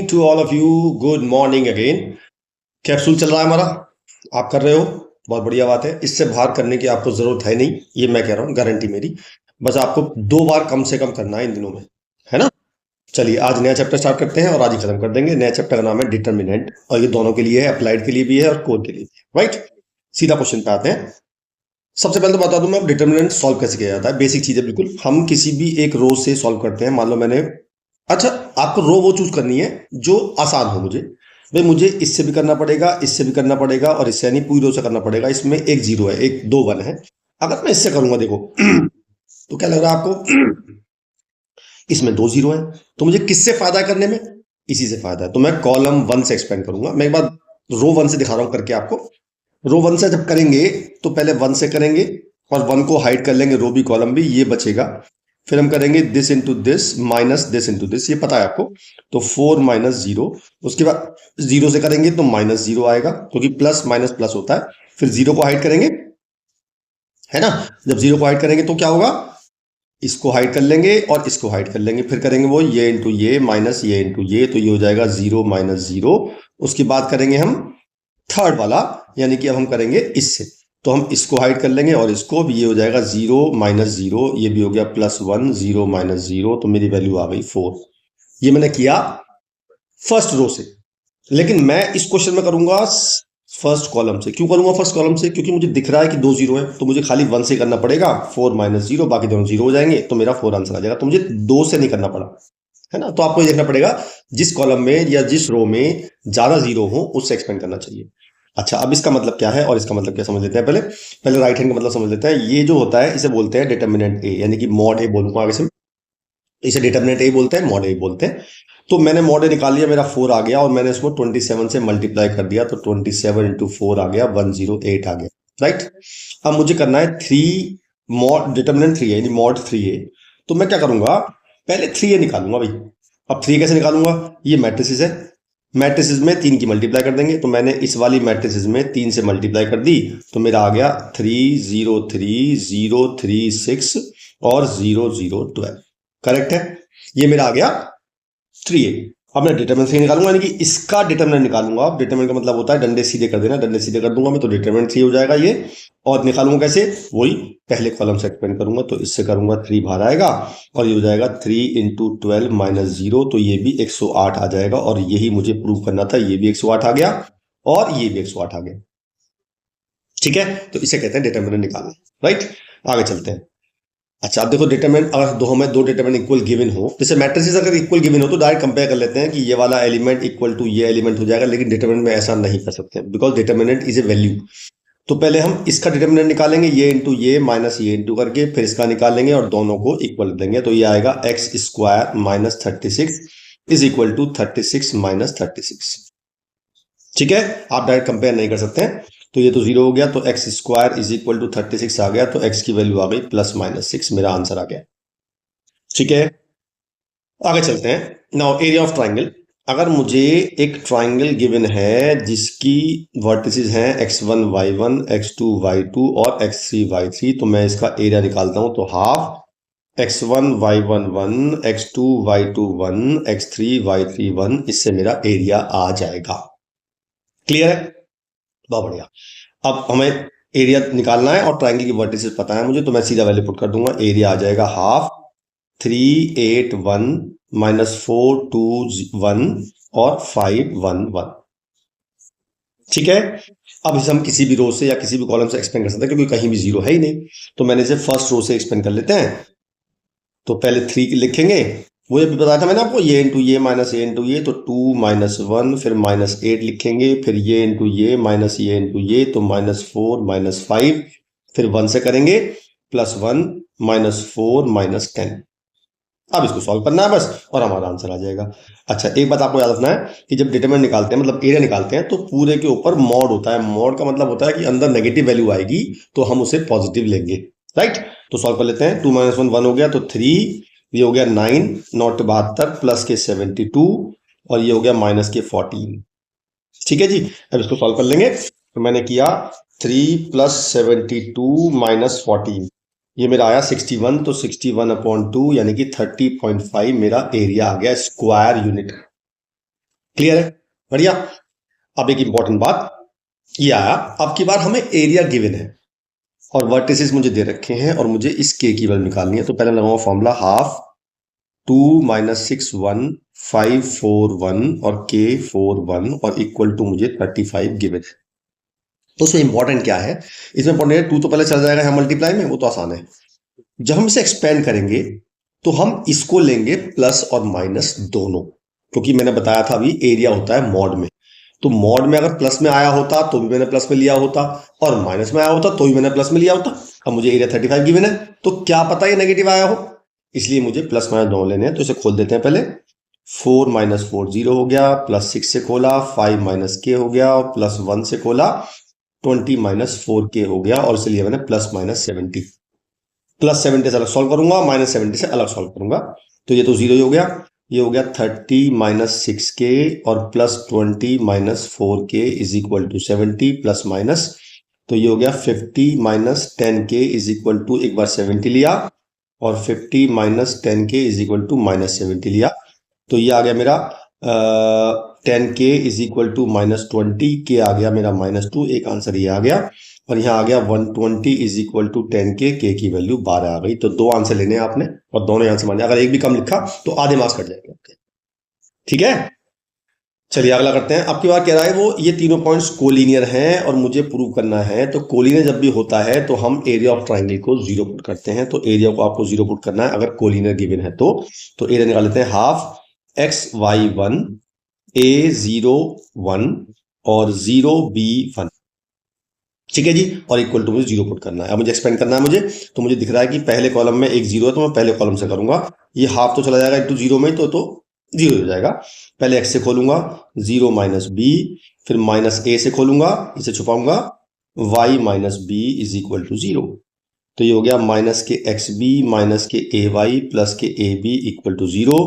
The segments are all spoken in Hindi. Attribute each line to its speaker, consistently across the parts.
Speaker 1: To all of you, good morning again. Capsule चल रहा है हमारा, आप कर रहे हो, बहुत बढ़िया बात है। इससे बाहर करने की आपको जरूरत है नहीं, ये मैं कह रहा हूँ, गारंटी मेरी। बस आपको 2 बार कम से कम करना है इन दिनों में, है ना। चलिए आज नया चैप्टर स्टार्ट करते हैं और आज ही खत्म कर देंगे। नया चैप्टर का नाम है डिटर्मिनेंट, और ये दोनों के लिए है, अप्लाइड के लिए भी है और कोर के लिए भी है, राइट। सीधा क्वेश्चन पे आते हैं। सबसे पहले तो बता दूं मैं डिटर्मिनेंट सॉल्व कैसे किया जाता है। बेसिक चीज है बिल्कुल। हम किसी भी एक रो से सॉल्व करते हैं। मान लो मैंने, अच्छा, आपको रो वो चूज करनी है जो आसान हो। मुझे भाई, मुझे इससे भी करना पड़ेगा, इससे भी करना पड़ेगा, और इससे नहीं, पूरी रो से करना पड़ेगा। इसमें एक जीरो है, एक दो वन है। अगर मैं इससे करूंगा, देखो तो क्या लग रहा है आपको? इसमें 2 जीरो है, तो मुझे किससे फायदा है करने में? इसी से फायदा है। तो मैं कॉलम 1 से एक्सपेंड करूंगा। मैं एक बार रो 1 से दिखा रहा हूं करके आपको। रो 1 से जब करेंगे तो पहले 1 से करेंगे और 1 को हाइड कर लेंगे, रो भी कॉलम भी, ये बचेगा। फिर हम करेंगे this into this minus this into this, ये पता है आपको। तो 4 - 0। उसके बाद 0 से करेंगे तो -0 आएगा, क्योंकि प्लस माइनस प्लस होता है। फिर 0 को हाइड करेंगे, है ना। जब 0 को हाइड करेंगे तो क्या होगा? इसको हाइड कर लेंगे और इसको हाइड कर लेंगे। फिर करेंगे वो ये इंटू ये माइनस ये इंटू ये, तो ये हो जाएगा 0 - 0। उसके बाद करेंगे हम थर्ड वाला, यानी कि अब हम करेंगे इससे। तो हम इसको हाइड कर लेंगे और इसको भी, ये हो जाएगा 0 - 0, ये भी हो गया +1। 0 - 0, तो मेरी वैल्यू आ गई 4। ये मैंने किया फर्स्ट रो से। लेकिन मैं इस क्वेश्चन में करूंगा फर्स्ट कॉलम से। क्यों करूंगा फर्स्ट कॉलम से? क्योंकि मुझे दिख रहा है कि 2 जीरो है, तो मुझे खाली 1 से करना पड़ेगा। 4 - 0, बाकी दोनों जीरो हो जाएंगे, तो मेरा 4 आंसर आ जाएगा। तो मुझे 2 से नहीं करना पड़ा, है ना। तो आपको ये देखना पड़ेगा जिस कॉलम में या जिस रो में ज्यादा जीरो हो उससे एक्सपेंड करना चाहिए। अच्छा, अब इसका मतलब क्या है और इसका मतलब क्या समझ लेते हैं। पहले पहले राइट हैंड का मतलब समझ लेते हैं। ये जो होता है इसे बोलते हैं डिटर्मिनेंट ए, यानी कि मॉड ए बोलूंगा आगे से। इसे डिटर्मिनेंट ए बोलते हैं, मॉड ए बोलते हैं। तो मैंने मॉड ए निकाल लिया, मेरा 4 आ गया, और मैंने इसको 27 से मल्टीप्लाई कर दिया, तो 27 × 4 आ गया, 108 आ गया, राइट। अब मुझे करना है 3, मॉड डिटर्मिनेंट 3 है, यानी मॉड 3 है। तो मैं क्या करूंगा, पहले 3 निकालूंगा भाई। अब 3 कैसे निकालूंगा? ये मैट्रिसेस है, मैट्रिसेस में 3 की मल्टीप्लाई कर देंगे। तो मैंने इस वाली मैट्रिसेस में 3 से मल्टीप्लाई कर दी, तो मेरा आ गया 3 0 3 0 3 6 और 0 0 12। करेक्ट है, ये मेरा आ गया 3A। अब मैं डिटरमिनेंट 3 निकालूंगा, यानी कि इसका डिटरमिनेंट निकालूंगा। अब डिटरमिनेंट का मतलब होता है डंडे सीधे कर देना, डंडे सीधे कर दूंगा मैं, तो डिटरमिनेंट 3 हो जाएगा ये। और निकालूंगा कैसे? वही पहले कॉलम से एक्सपेंड करूंगा, तो इससे करूंगा 3 बाहर आएगा, और ये हो जाएगा 3 × 12 - 0, तो ये भी 108 आ जाएगा। और यही मुझे प्रूव करना था, ये भी 108 आ गया और ये भी 108 आ गया। ठीक है, तो इसे कहते हैं डिटरमिनेंट निकालना, राइट। आगे चलते हैं। अच्छा, अब देखो डिटरमिनेंट, अगर दो डिटरमिनेंट इक्वल गिवन हो, जैसे मैट्रिसेस अगर इक्वल गिवन हो तो डायरेक्ट कंपेयर कर लेते हैं कि ये वाला एलिमेंट इक्वल टू ये एलिमेंट हो जाएगा। लेकिन डिटरमिनेंट में ऐसा नहीं कर सकते, because determinant is a value. तो पहले हम इसका डिटरमिनेंट निकालेंगे, ये इंटू ये माइनस ये इंटू करके, फिर इसका निकालेंगे और दोनों को इक्वल देंगे। तो ये आएगा x² - 36 इज इक्वल टू 36 - 36। ठीक है, आप डायरेक्ट कंपेयर नहीं कर सकते हैं। तो ये तो 0 हो गया, तो x² इज इक्वल टू 36 आ गया, तो x की वैल्यू आ गई +-6, मेरा आंसर आ गया। ठीक है, आगे चलते हैं। Now area of triangle. अगर मुझे एक ट्राइंगल गिवन है जिसकी वर्टिसेस हैं x1 y1 x2 y2 और x3 y3, तो मैं इसका एरिया निकालता हूं। तो half x1 y1 1 x2 y2 1 x3 y3 1, इससे मेरा एरिया आ जाएगा। क्लियर है, बहुत बढ़िया। अब हमें एरिया निकालना है और ट्राइंगल की वर्टिसेस पता है मुझे, तो मैं सीधा वैल्यू पुट कर दूंगा। एरिया आ जाएगा हाफ 3 8 1 -4 2 1 और 5 1 1। ठीक है, अब इसे हम किसी भी रो से या किसी भी कॉलम से एक्सपेंड कर सकते हैं, क्योंकि कहीं भी 0 है ही नहीं। तो मैंने इसे फर्स्ट रो से एक्सपेंड कर लेते हैं। तो पहले 3 लिखेंगे, वो अभी बताया था मैंने आपको, ये इंटू ये माइनस ये इंटू ये, तो 2 - 1, फिर -8 लिखेंगे, फिर ये इंटू ये माइनस ये इंटू ये, तो -4 -5, फिर 1 से करेंगे +1 -4 -10। अब इसको सॉल्व करना है बस, और हमारा आंसर आ जाएगा। अच्छा, एक बात आपको याद रखना है कि जब डिटरमिनेंट निकालते हैं, मतलब एरिया निकालते हैं, तो पूरे के ऊपर मॉड होता है। मॉड का मतलब होता है कि अंदर नेगेटिव वैल्यू आएगी तो हम उसे पॉजिटिव लेंगे, राइट। तो सॉल्व कर लेते हैं। 2 - 1 1 हो गया, तो 3, ये हो गया 9 9 72 प्लस के 72, और ये हो गया माइनस के 14। ठीक है जी, अब इसको सॉल्व कर लेंगे। तो मैंने किया 3 + 72 - 14, ये मेरा आया 61, तो 61/2 यानी कि 30.5 मेरा एरिया आ गया स्क्वायर यूनिट। क्लियर है? बढ़िया। अब एक इंपॉर्टेंट बात ये आया, अब की बार हमें एरिया गिवन है और वर्टिसेस मुझे दे रखे हैं और मुझे इस के की वैल्यू निकालनी है। तो पहले लगाऊंगा फॉर्मूला हाफ 2 - 6 1 5 4 1 और k 4 1 और इक्वल टू मुझे 35 गिवन है। तो उसमें इंपॉर्टेंट क्या है, इसमें इंपॉर्टेंट है 2 तो पहले चल जाएगा यहाँ मल्टीप्लाई में, वो तो आसान है। जब हम इसे एक्सपेंड करेंगे तो हम इसको लेंगे प्लस और माइनस दोनों, क्योंकि मैंने बताया था अभी एरिया होता है मॉड में। तो मॉड में अगर प्लस में आया होता तो भी मैंने प्लस में लिया होता और माइनस में आया होता तो भी मैंने प्लस में लिया होता। अब मुझे एरिया 35 गिवन है तो क्या पता ये नेगेटिव आया हो, इसलिए मुझे प्लस माइनस दोनों लेने हैं। तो इसे खोल देते हैं पहले। 4 - 4 0 हो गया, प्लस 6 से खोला 5 - k हो गया और प्लस 1 से खोला 20 - 4k हो गया और इसलिए मैंने प्लस माइनस 70। प्लस 70 से अलग सॉल्व करूंगा, माइनस 70 से अलग सॉल्व करूंगा, तो ये तो जीरो ही हो गया। ये हो गया 30 - 6k और plus 20 - 4k is equal to 70 plus minus, तो ये हो गया 50 - 10k इज इक्वल टू, एक बार 70 लिया और 50 - 10k is equal to minus 70 लिया। तो ये आ गया मेरा 10k is equal to -20k आ गया मेरा -2, एक आंसर ये आ गया। और यहाँ आ गया 120 is equal to 10k, k की वैल्यू 12 आ गई। तो 2 आंसर लेने हैं आपने और दोनों आंसर माने, अगर एक भी कम लिखा तो आधे मार्क्स कट जाएंगे आपके। ठीक है, चलिए अगला करते हैं। अब की बार कह रहा है वो ये तीनों पॉइंट्स कोलिनियर हैं और मुझे प्रूव करना है। तो कोलिनियर जब भी होता है तो हम एरिया ऑफ ट्राइंगल को 0 पुट करते हैं। तो एरिया को आपको 0 पुट करना है अगर कोलिनियर गिवन है तो एरिया निकाल लेते हैं। हाफ xy1 a0 1 और 0b1, ठीक है जी, और इक्वल टू मुझे 0 पुट करना है। अब मुझे एक्सपेंड करना है मुझे, तो मुझे दिख रहा है कि पहले कॉलम में एक 0 है तो मैं पहले कॉलम से करूंगा। ये हाफ तो चला जाएगा इंटू 0 में, तो 0 हो जाएगा। पहले x से खोलूंगा 0 - b, फिर माइनस a से खोलूंगा, इसे छुपाऊंगा, y - b is equal to 0। तो ये हो गया माइनस के xb माइनस के ay प्लस के ab इक्वल टू 0।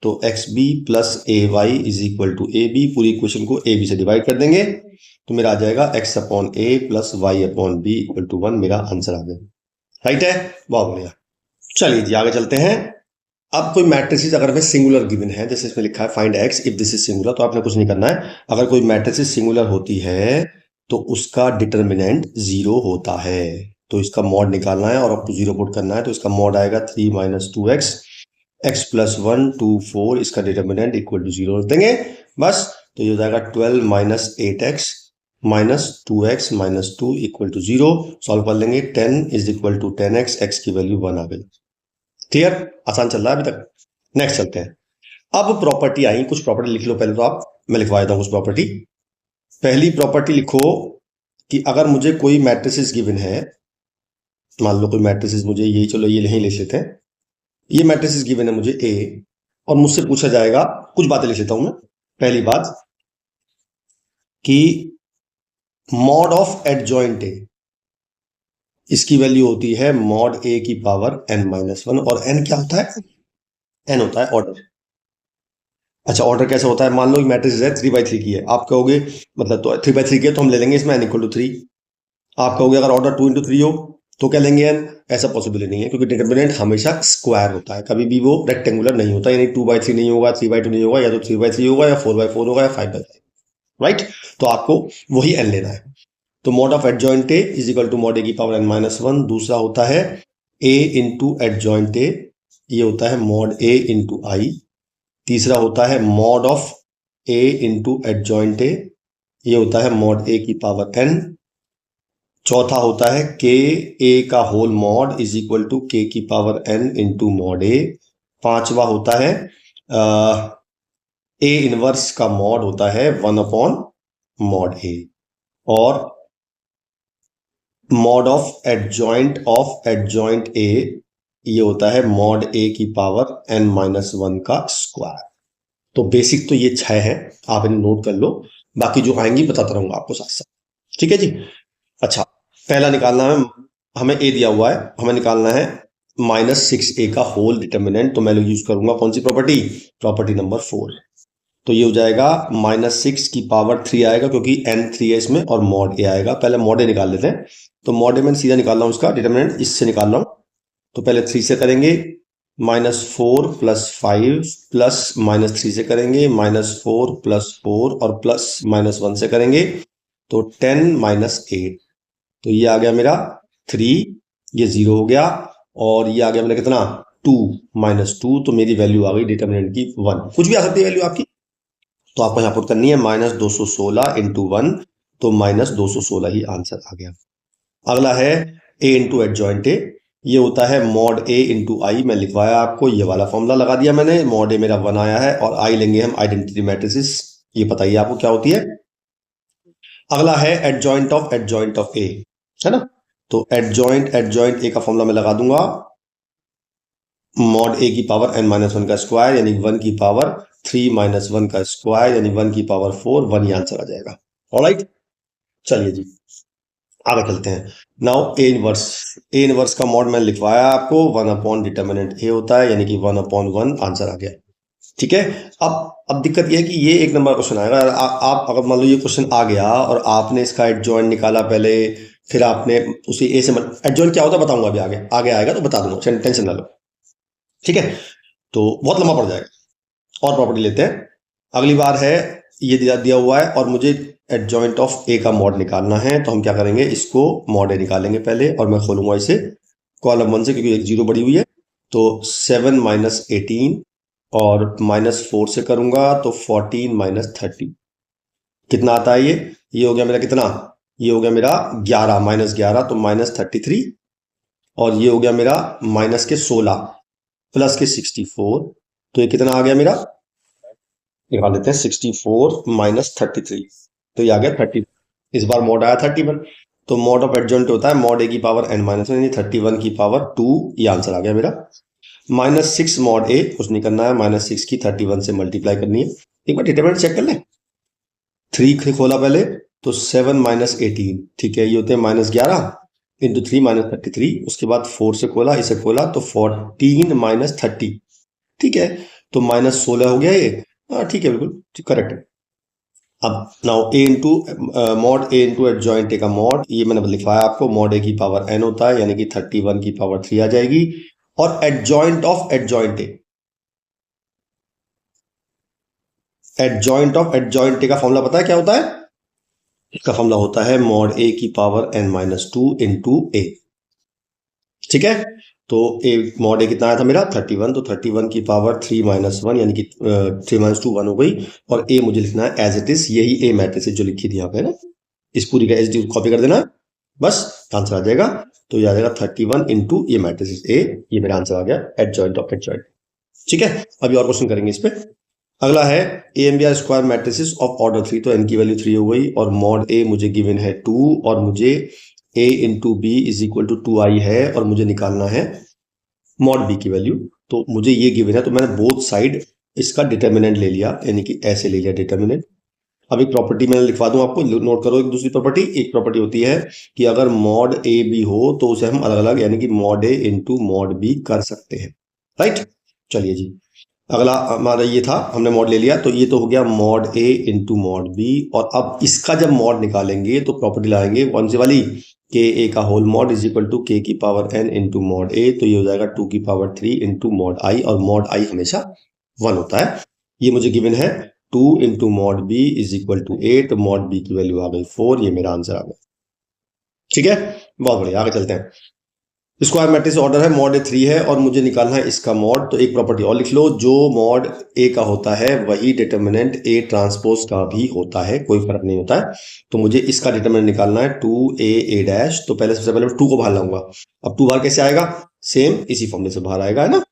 Speaker 1: तो xb plus ay is equal to ab, पूरी इक्वेशन को ab से डिवाइड कर देंगे तो मेरा आ जाएगा x upon a plus y upon b equal to 1। मेरा आंसर आ गया, राइट है, बहुत बढ़िया। चलिए जी आगे चलते हैं। अब कोई मैट्रिसेस अगर में सिंगुलर गिवन है, जैसे इसमें लिखा है find x if this is singular, तो आपने कुछ नहीं करना है। अगर कोई मैट्रिसेस सिंगुलर होती है तो उसका डिटर्मिनेंट 0 होता है, तो इसका मॉड निकालना है और आपको 0 पुट करना है। तो इसका मॉड आएगा 3 - 2x x प्लस 1 2 4, इसका डिटर्मिनेंट इक्वल टू 0 रख देंगे बस। तो ये हो जाएगा 12 - 8x minus 2x minus 2 equal to 0। Solve कर लेंगे, 10 is equal to 10x, x की वैल्यू 1 आ गई। क्लियर, आसान चल रहा है अभी तक। नेक्स्ट चलते हैं। अब प्रॉपर्टी आई, कुछ प्रॉपर्टी लिख लो पहले तो आप, मैं लिखवा देता हूं कुछ प्रॉपर्टी। पहली प्रॉपर्टी लिखो कि अगर मुझे कोई मैट्रिसेस गिवन है, मान लो कोई मैट्रिसेस मुझे ये, चलो ये नहीं लिख लेते हैं, ये मैट्रिसेस गिवन है मुझे A और मुझसे पूछा जाएगा, कुछ बातें लिख लेता हूं मैं। पहली बात कि मॉड ऑफ एडजॉइंट A, इसकी वैल्यू होती है मॉड A की पावर n-1, और n क्या होता है, n होता है ऑर्डर। अच्छा ऑर्डर कैसे होता है, मान लो मैट्रिक्स है 3/3 की है, आप कहोगे मतलब तो 3/3 की है तो हम ले लेंगे इसमें n इक्वल टू 3। आप कहोगे अगर ऑर्डर 2 × 3 हो तो क्या लेंगे n, ऐसा पॉसिबल नहीं है क्योंकि डिटर्मिनेंट हमेशा स्क्वायर होता है, कभी भी वो रेक्टेंगुलर नहीं होता, यानी 2/3 नहीं होगा, 3/2 नहीं होगा, या तो 3/3 होगा या 4/4 होगा या 5/5, राइट। तो आपको वही n लेना है। तो mod of adjoint A is equal to mod A की पावर n-1। दूसरा होता है A इंटू एडजॉइंट A, ये होता है मॉड A इंटू I। तीसरा होता है mod of A into adjoint A, ये होता है मॉड A की पावर n। चौथा होता है k A का whole mod is equal to k की power n into mod A। पांचवा होता है A इनवर्स का मॉड होता है 1/मॉड A। और मॉड ऑफ एडजॉइंट A, ये होता है मॉड A की पावर n-1 का स्क्वायर। तो बेसिक तो ये 6 है, आप इन्हें नोट कर लो, बाकी जो आएंगी बताता रहूंगा आपको साथ साथ, ठीक है जी। अच्छा पहला निकालना है हमें, A दिया हुआ है, हमें निकालना है -6a का होल डिटर्मिनेंट। तो मैं यूज करूंगा कौन सी प्रॉपर्टी, प्रॉपर्टी नंबर 4। तो ये हो जाएगा -6 की पावर 3 आएगा क्योंकि n3 है इसमें, और मॉड A आएगा। पहले मॉड A निकाल लेते हैं। तो मॉड A में सीधा निकाल रहा हूं, इसका डिटर्मिनेंट इससे निकाल रहा हूं। तो पहले 3 से करेंगे -4 + 5 प्लस -3 से करेंगे, -4 + 4 और प्लस -1 से करेंगे, तो 10 - 8, तो ये आ गया मेरा 3, ये 0 हो गया, और ये आ गया मेरा कितना 2 - 2, तो मेरी वैल्यू आ गई डिटर्मिनेंट की 1। कुछ भी आ सकती है वैल्यू आपकी, तो आपको यहाँ पुट करनी है -216 × 1, तो -216 ही आंसर आ गया। अगला है a इंटू एडजॉइंट ए, ये होता है मॉड a इंटू आई। मैं लिखवाया आपको, ये वाला फॉर्मूला लगा दिया मैंने, मॉड a मेरा 1 आया है, और आई लेंगे हम आइडेंटिटी मैट्रिसेस, ये बताइए आपको क्या होती है। अगला है एडजॉइंट ऑफ ए, है ना, तो एडजॉइंट ए का फॉर्मूला मैं लगा दूंगा, मॉड a की पावर n-1 का स्क्वायर यानी 1 की पावर 3 - 1 का स्क्वायर यानी 1 की पावर 4, 1 ही आंसर आ जाएगा। ऑलराइट, चलिए जी आगे चलते हैं। नाउ ए इनवर्स का मॉड मैंने लिखवाया आपको, 1 डिटर्मिनेंट ए होता है, यानी कि 1/1 आंसर आ गया। ठीक है, अब दिक्कत यह है कि ये 1 नंबर क्वेश्चन आएगा। आप अगर मान लो ये क्वेश्चन आ गया और आपने इसका एडजॉइंट निकाला पहले, फिर आपने उसी ए से एडजॉइंट क्या होता है बताऊंगा, अभी आगे आएगा तो बता दूंगा, टेंशन ना लो। ठीक है, तो बहुत लंबा पड़ जाएगा, और प्रॉपर्टी लेते हैं। अगली बार है, ये दिया हुआ है और मुझे एडजॉइंट ऑफ ए का मॉड निकालना है, तो हम क्या करेंगे, इसको मॉड ए निकालेंगे पहले, और मैं खोलूंगा इसे कॉलम 1 से, क्योंकि एक 0 बड़ी हुई है, तो 7 - 18 और -4 से करूंगा, तो 14 - 30, कितना आता है ये हो गया मेरा कितना, ये हो गया मेरा 11 -11, तो -33, और ये हो गया मेरा माइनस के 16 प्लस के 64, तो ये कितना आ गया मेरा, निकाल लेते हैं, 64 - 33, तो ये आ गया 30। इस बार मॉड आया 31, तो मॉड ऑफ एडजॉइंट होता है मॉड ए की पावर n-1 यानी 31 की पावर 2, ये आंसर आ गया मेरा। -6 मॉड ए, कुछ नहीं करना है, -6 की 31 से मल्टीप्लाई करनी है। एक बार डिटरमिनेंट चेक कर लें, 3 खोला पहले, तो 7 - 18, ठीक है, ये होते हैं -11 इंटू 3 - 33, उसके बाद 4 से खोला, इसे खोला, तो 14 - 30, ठीक है, तो -16 हो गया ये, हाँ ठीक है, बिल्कुल करेक्ट है। अब नाउ ए इंटू मॉड ए इंटू एडजॉइंट ए का मॉड, ये मैंने लिखवाया आपको, मॉड ए की पावर n होता है, यानी कि 31 की पावर 3 आ जाएगी, और एडजॉइंट ऑफ एडजॉइंट ए का फॉर्मूला पता है क्या होता है, इसका फॉर्मूला होता है मॉड ए की पावर n-2 इंटू ए। ठीक है, तो ए मॉड ए कितना आया था मेरा 31, तो 31 की पावर 3 - 1 यानी कि 3 - 2 1 हो गई, और ए मुझे लिखना है एज इट इज, यही ए मैट्रिक्स जो लिखी थी यहाँ पे ना, इस पूरी का एच डी कॉपी कर देना, बस आंसर आ जाएगा। तो ये आ जाएगा 31 इंटू ये मैट्रिक्स ए, ये मेरा आंसर आ गया एडजॉइंट ऑफ एडजॉइंट। ठीक है, अभी और क्वेश्चन करेंगे इस पे। अगला है A and B are square matrices of order 3, तो एन की वैल्यू 3 हो गई, और मॉड ए मुझे गिवन है 2, और मुझे a into B is equal to 2i है, और मुझे निकालना है मॉड b की वैल्यू, तो मुझे ये गिवन है, तो मैंने बोथ साइड इसका डिटर्मिनेंट ले लिया, यानी कि ऐसे ले लिया डिटर्मिनेंट। अब एक प्रॉपर्टी मैंने लिखवा दूं आपको, नोट करो, एक दूसरी प्रॉपर्टी, एक प्रॉपर्टी होती है कि अगर मॉड ए बी हो तो उसे हम अलग अलग, यानी कि मॉड ए इंटू मॉड बी कर सकते हैं, राइट। चलिए जी, अगला हमारा ये था, हमने मॉड ले लिया, तो ये तो हो गया मॉड ए इंटू मॉड बी, और अब इसका जब मॉड निकालेंगे तो प्रॉपर्टी लाएंगे कौन सी वाली, के ए का whole mod is equal to k की power n into mod A, तो ये हो जाएगा 2 की पावर 3 इंटू मॉड आई, और मॉड आई हमेशा 1 होता है। ये मुझे गिवन है 2 into mod B is equal to 8, mod B की वैल्यू आ गई 4, ये मेरा आंसर आ गया। ठीक है, बहुत बढ़िया, आगे चलते हैं। स्क्वायर मैट्रिक्स ऑर्डर है, मॉड ए 3 है, और मुझे निकालना है इसका मॉड, तो एक प्रॉपर्टी और लिख लो, जो मॉड ए का होता है वही डिटर्मिनेंट ए ट्रांसपोज का भी होता है, कोई फर्क नहीं होता है। तो मुझे इसका डिटर्मिनेंट निकालना है 2a तो पहले सबसे पहले 2 को बाहर लाऊंगा। अब 2 बाहर कैसे आएगा, सेम इसी फॉर्मूले से बाहर आएगा, है ना,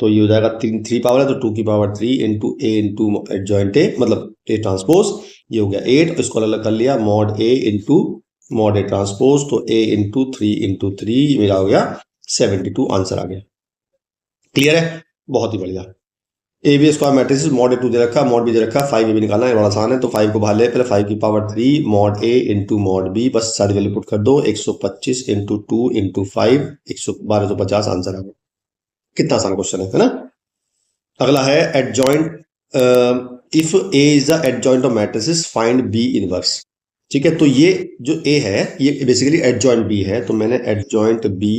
Speaker 1: तो ये हो जाएगा 3 पावर है, तो 2 की पावर 3 इंटू ए इंटू एडजॉइंट ए, मतलब ए ट्रांसपोज, ये हो गया 8, इसको अलग कर लिया, mod A into mod A transpose, तो a इंटू 3 इंटू 3 मेरा हो गया 72, आंसर आ गया। क्लियर है, बहुत ही बढ़िया। A B square matrix, mod A 2 दे रखा, मॉड बी दे रखा, 5 ए भी निकालना है, बड़ा आसान है, तो 5 को बाहर ले, पहले 5 की पावर 3 मॉड ए इंटू मॉड बी, बस सारी वैल्यू पुट कर दो, 125 इंटू 2 इंटू 5, 1250 आंसर आ गया। कितना आसान क्वेश्चन है ना। अगला है adjoint, if A is the adjoint of matrices find B inverse. ठीक है, तो ये जो ए है ये बेसिकली एडजॉइंट बी है, तो मैंने एडजॉइंट बी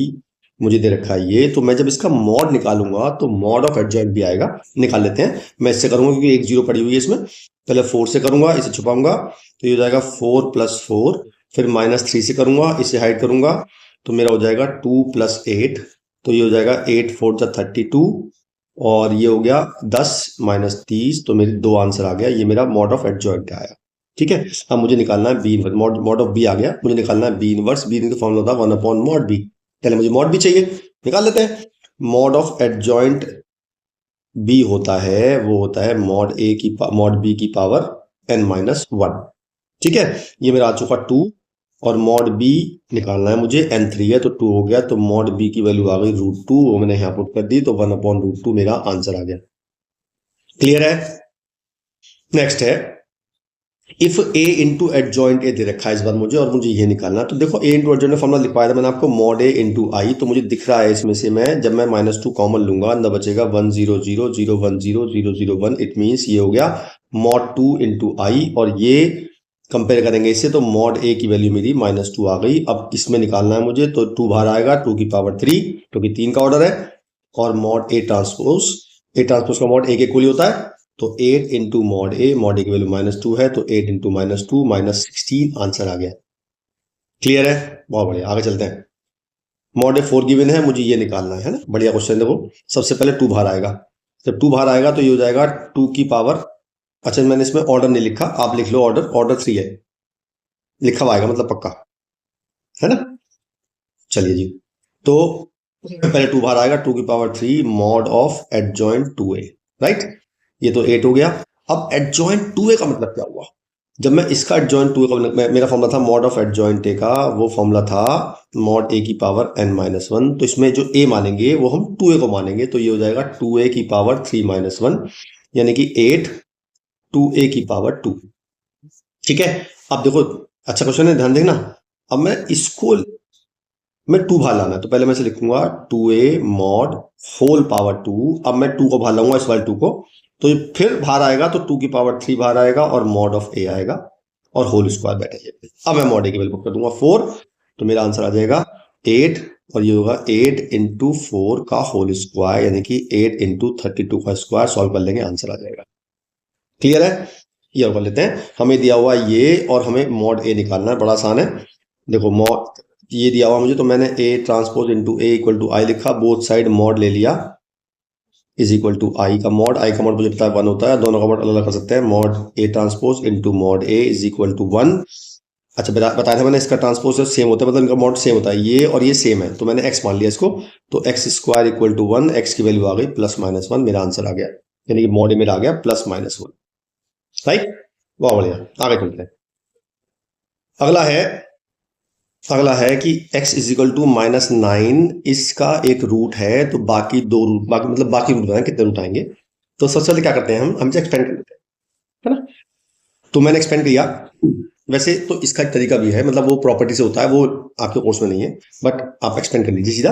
Speaker 1: मुझे दे रखा है ये, तो मैं जब इसका मॉड निकालूंगा तो मॉड ऑफ एडजॉइंट भी आएगा। निकाल लेते हैं, मैं इससे करूंगा क्योंकि एक जीरो पड़ी हुई है इसमें। पहले 4 से करूंगा, इसे छुपाऊंगा तो ये हो जाएगा 4 + 4, फिर -3 से करूंगा, इसे हाइड करूंगा तो मेरा हो जाएगा 2 + 8, तो ये हो जाएगा 8 4 = 32, और ये हो गया 10 - 30, तो मेरे दो आंसर आ गया। ये मेरा मॉड ऑफ एडजॉइंट आया। ठीक है, अब मुझे निकालना है B inverse, mod of B आ गया, मुझे निकालना है बी इनवर्स। बी का फॉर्मूला होता है 1/mod बी। पहले मुझे मॉड बी चाहिए, निकाल लेते हैं। मॉड ऑफ एडजॉइंट बी होता है, वो होता है मॉड बी की पावर n-1। ठीक है, ये मेरा आ चुका 2, और मॉड बी निकालना है मुझे, n3 है तो 2 हो गया, तो मॉड बी की वैल्यू आ गई √2, वो मैंने यहाँ पुट कर दी, तो 1/√2 मेरा आंसर आ गया। क्लियर है? नेक्स्ट है, if a into adjoint A दे रखा है इस बार मुझे, और मुझे ये निकालना है। तो देखो a इंटू एडजॉइंट फॉर्मूला लिखवाया था मैंने आपको, मॉड a इंटू आई, तो मुझे दिख रहा है इसमें से, मैं जब मैं -2 कॉमन लूंगा अंदर बचेगा 1 0 0 0 1 0 0 0 1, इट मीन्स ये हो गया मॉड 2 इंटू आई, और ये कंपेयर करेंगे इससे तो मॉड a की वैल्यू मेरी -2 आ गई। अब इसमें निकालना है मुझे, तो 2 बाहर आएगा, 2 की पावर 3, क्योंकि 3 का ऑर्डर है, और मॉड a ट्रांसपोज का मॉड a के इक्वल होता है, तो 8 इंटू मॉड a की वैल्यू -2 है, तो 8 इंटू -2 -16 आंसर आ गया। क्लियर है? बहुत बढ़िया, आगे चलते हैं। मॉड a 4 गिवन है, मुझे ये निकालना है ना, बढ़िया क्वेश्चन। देखो सबसे पहले 2 बाहर आएगा, जब 2 बाहर आएगा तो ये हो जाएगा 2 की पावर, अच्छा मैंने इसमें ऑर्डर नहीं लिखा, आप लिख लो ऑर्डर 3 है, लिखा हुआ आएगा मतलब पक्का है ना। चलिए जी, तो पहले 2 बाहर आएगा, 2 की power 3 mod of adjoint 2a, right, ये तो 8 हो गया। अब एडजॉइंट 2a का मतलब क्या हुआ? जब मैं इसका एडजॉइंट 2a का, मेरा फॉर्मूला था मॉड ऑफ एडजॉइंट a का, वो फॉर्मूला था मॉड a की पावर n-1, तो इसमें जो a मानेंगे वो हम 2a को मानेंगे, तो ये हो जाएगा 2a की पावर 3-1, यानी कि 8 2a की पावर 2। ठीक है, अब देखो अच्छा क्वेश्चन है, ध्यान देखना। अब मैं इसको, मैं 2 बाहर लाना है, तो पहले मैं इसे लिखूंगा 2a मॉड होल पावर 2। अब मैं 2 को बाहर लाऊंगा, इस वाले 2 को, तो ये फिर बाहर आएगा, तो 2 की पावर 3 बाहर आएगा, और मॉड ऑफ a आएगा, और होल स्क्वायर बैठेगा। अब मैं मॉड a की वैल्यू पुट कर दूंगा 4, तो मेरा आंसर आ जाएगा 8, और ये होगा 8 इंटू 4 का होल स्क्वायर, यानी कि 8 इंटू 32 का स्क्वायर, सॉल्व कर लेंगे आंसर आ जाएगा। क्लियर है? ये कर लेते हैं, हमें दिया हुआ ये, और हमें मॉड a निकालना है, बड़ा आसान है। देखो मॉड ये दिया हुआ मुझे, तो मैंने a transpose into a equal to I लिखा, बोथ साइड मॉड ले लिया, इज इक्वल टू आई का मॉड मुझे पता है 1 होता है, दोनों का मॉड अलग अलग कर सकते हैं, mod a transpose into mod a is equal to 1। अच्छा बताया था मैंने, इसका ट्रांसपोज सेम होता है, मतलब इनका मॉड सेम होता है, ये और ये सेम है, तो मैंने x मान लिया इसको, तो x square equal to 1, x की वैल्यू आ गई +-1, मेरा आंसर आ गया, यानी कि मॉड a मेरा आ गया +-1, राइट। बहुत बढ़िया, आगे चलते हैं। अगला है कि x इज इक्वल टू -9, इसका एक रूट है, तो बाकी दो रूट, बाकी रूट बताएं कितने रूट आएंगे। तो सबसे पहले क्या करते हैं, हम एक्सपेंड कर लेते हैं, है ना। तो मैंने एक्सपेंड किया, वैसे तो इसका एक तरीका भी है, मतलब वो प्रॉपर्टी से होता है, वो आपके कोर्स में नहीं है, बट आप एक्सपेंड कर लीजिए सीधा।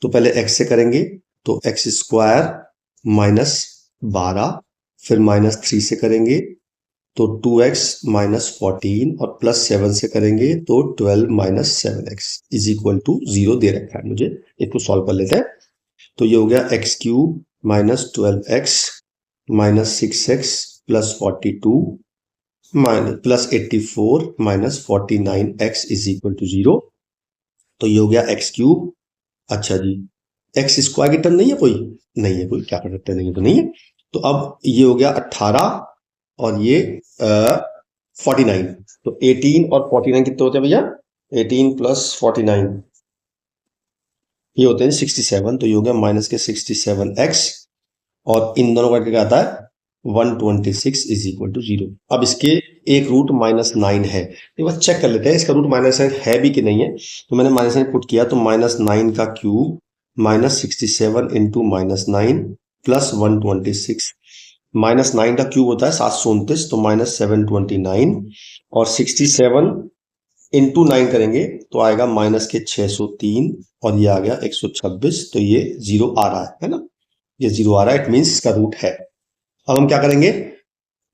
Speaker 1: तो पहले x से करेंगे, तो x स्क्वायर -12, फिर -3 से करेंगे तो 2x -14, और +7 से करेंगे तो 12 - 7x इज इक्वल टू 0 दे रखा है मुझे। इसको सॉल्व कर लेते हैं, तो ये हो गया x³ -12x -6x +42 +84 -49x is equal to 0। तो ये हो गया x³। अच्छा जी, x स्क्वायर की टर्म नहीं है कोई? नहीं है कोई, क्या कर सकते हैं, नहीं तो नहीं है। तो अब ये हो गया 18, और ये 49, तो 18 और 49 कितने होते हैं भैया? 18 + 49 ये होते हैं 67, तो ये हो गया -67x, और इन दोनों का क्या आता है 126 इज इक्वल टू 0। अब इसके एक रूट -9 है, एक बार चेक कर लेते हैं इसका रूट -9 है भी कि नहीं है। तो मैंने -9 पुट किया, तो -9 का क्यूब -67 इंटू -9 + 126, -9 का क्यूब होता है 729, तो -729, और 67 इंटू 9 करेंगे तो आएगा -603, और ये आ गया 126, तो ये 0 आ रहा है ना, ये 0 आ रहा है, इट मीन्स इसका रूट है। अब हम क्या करेंगे,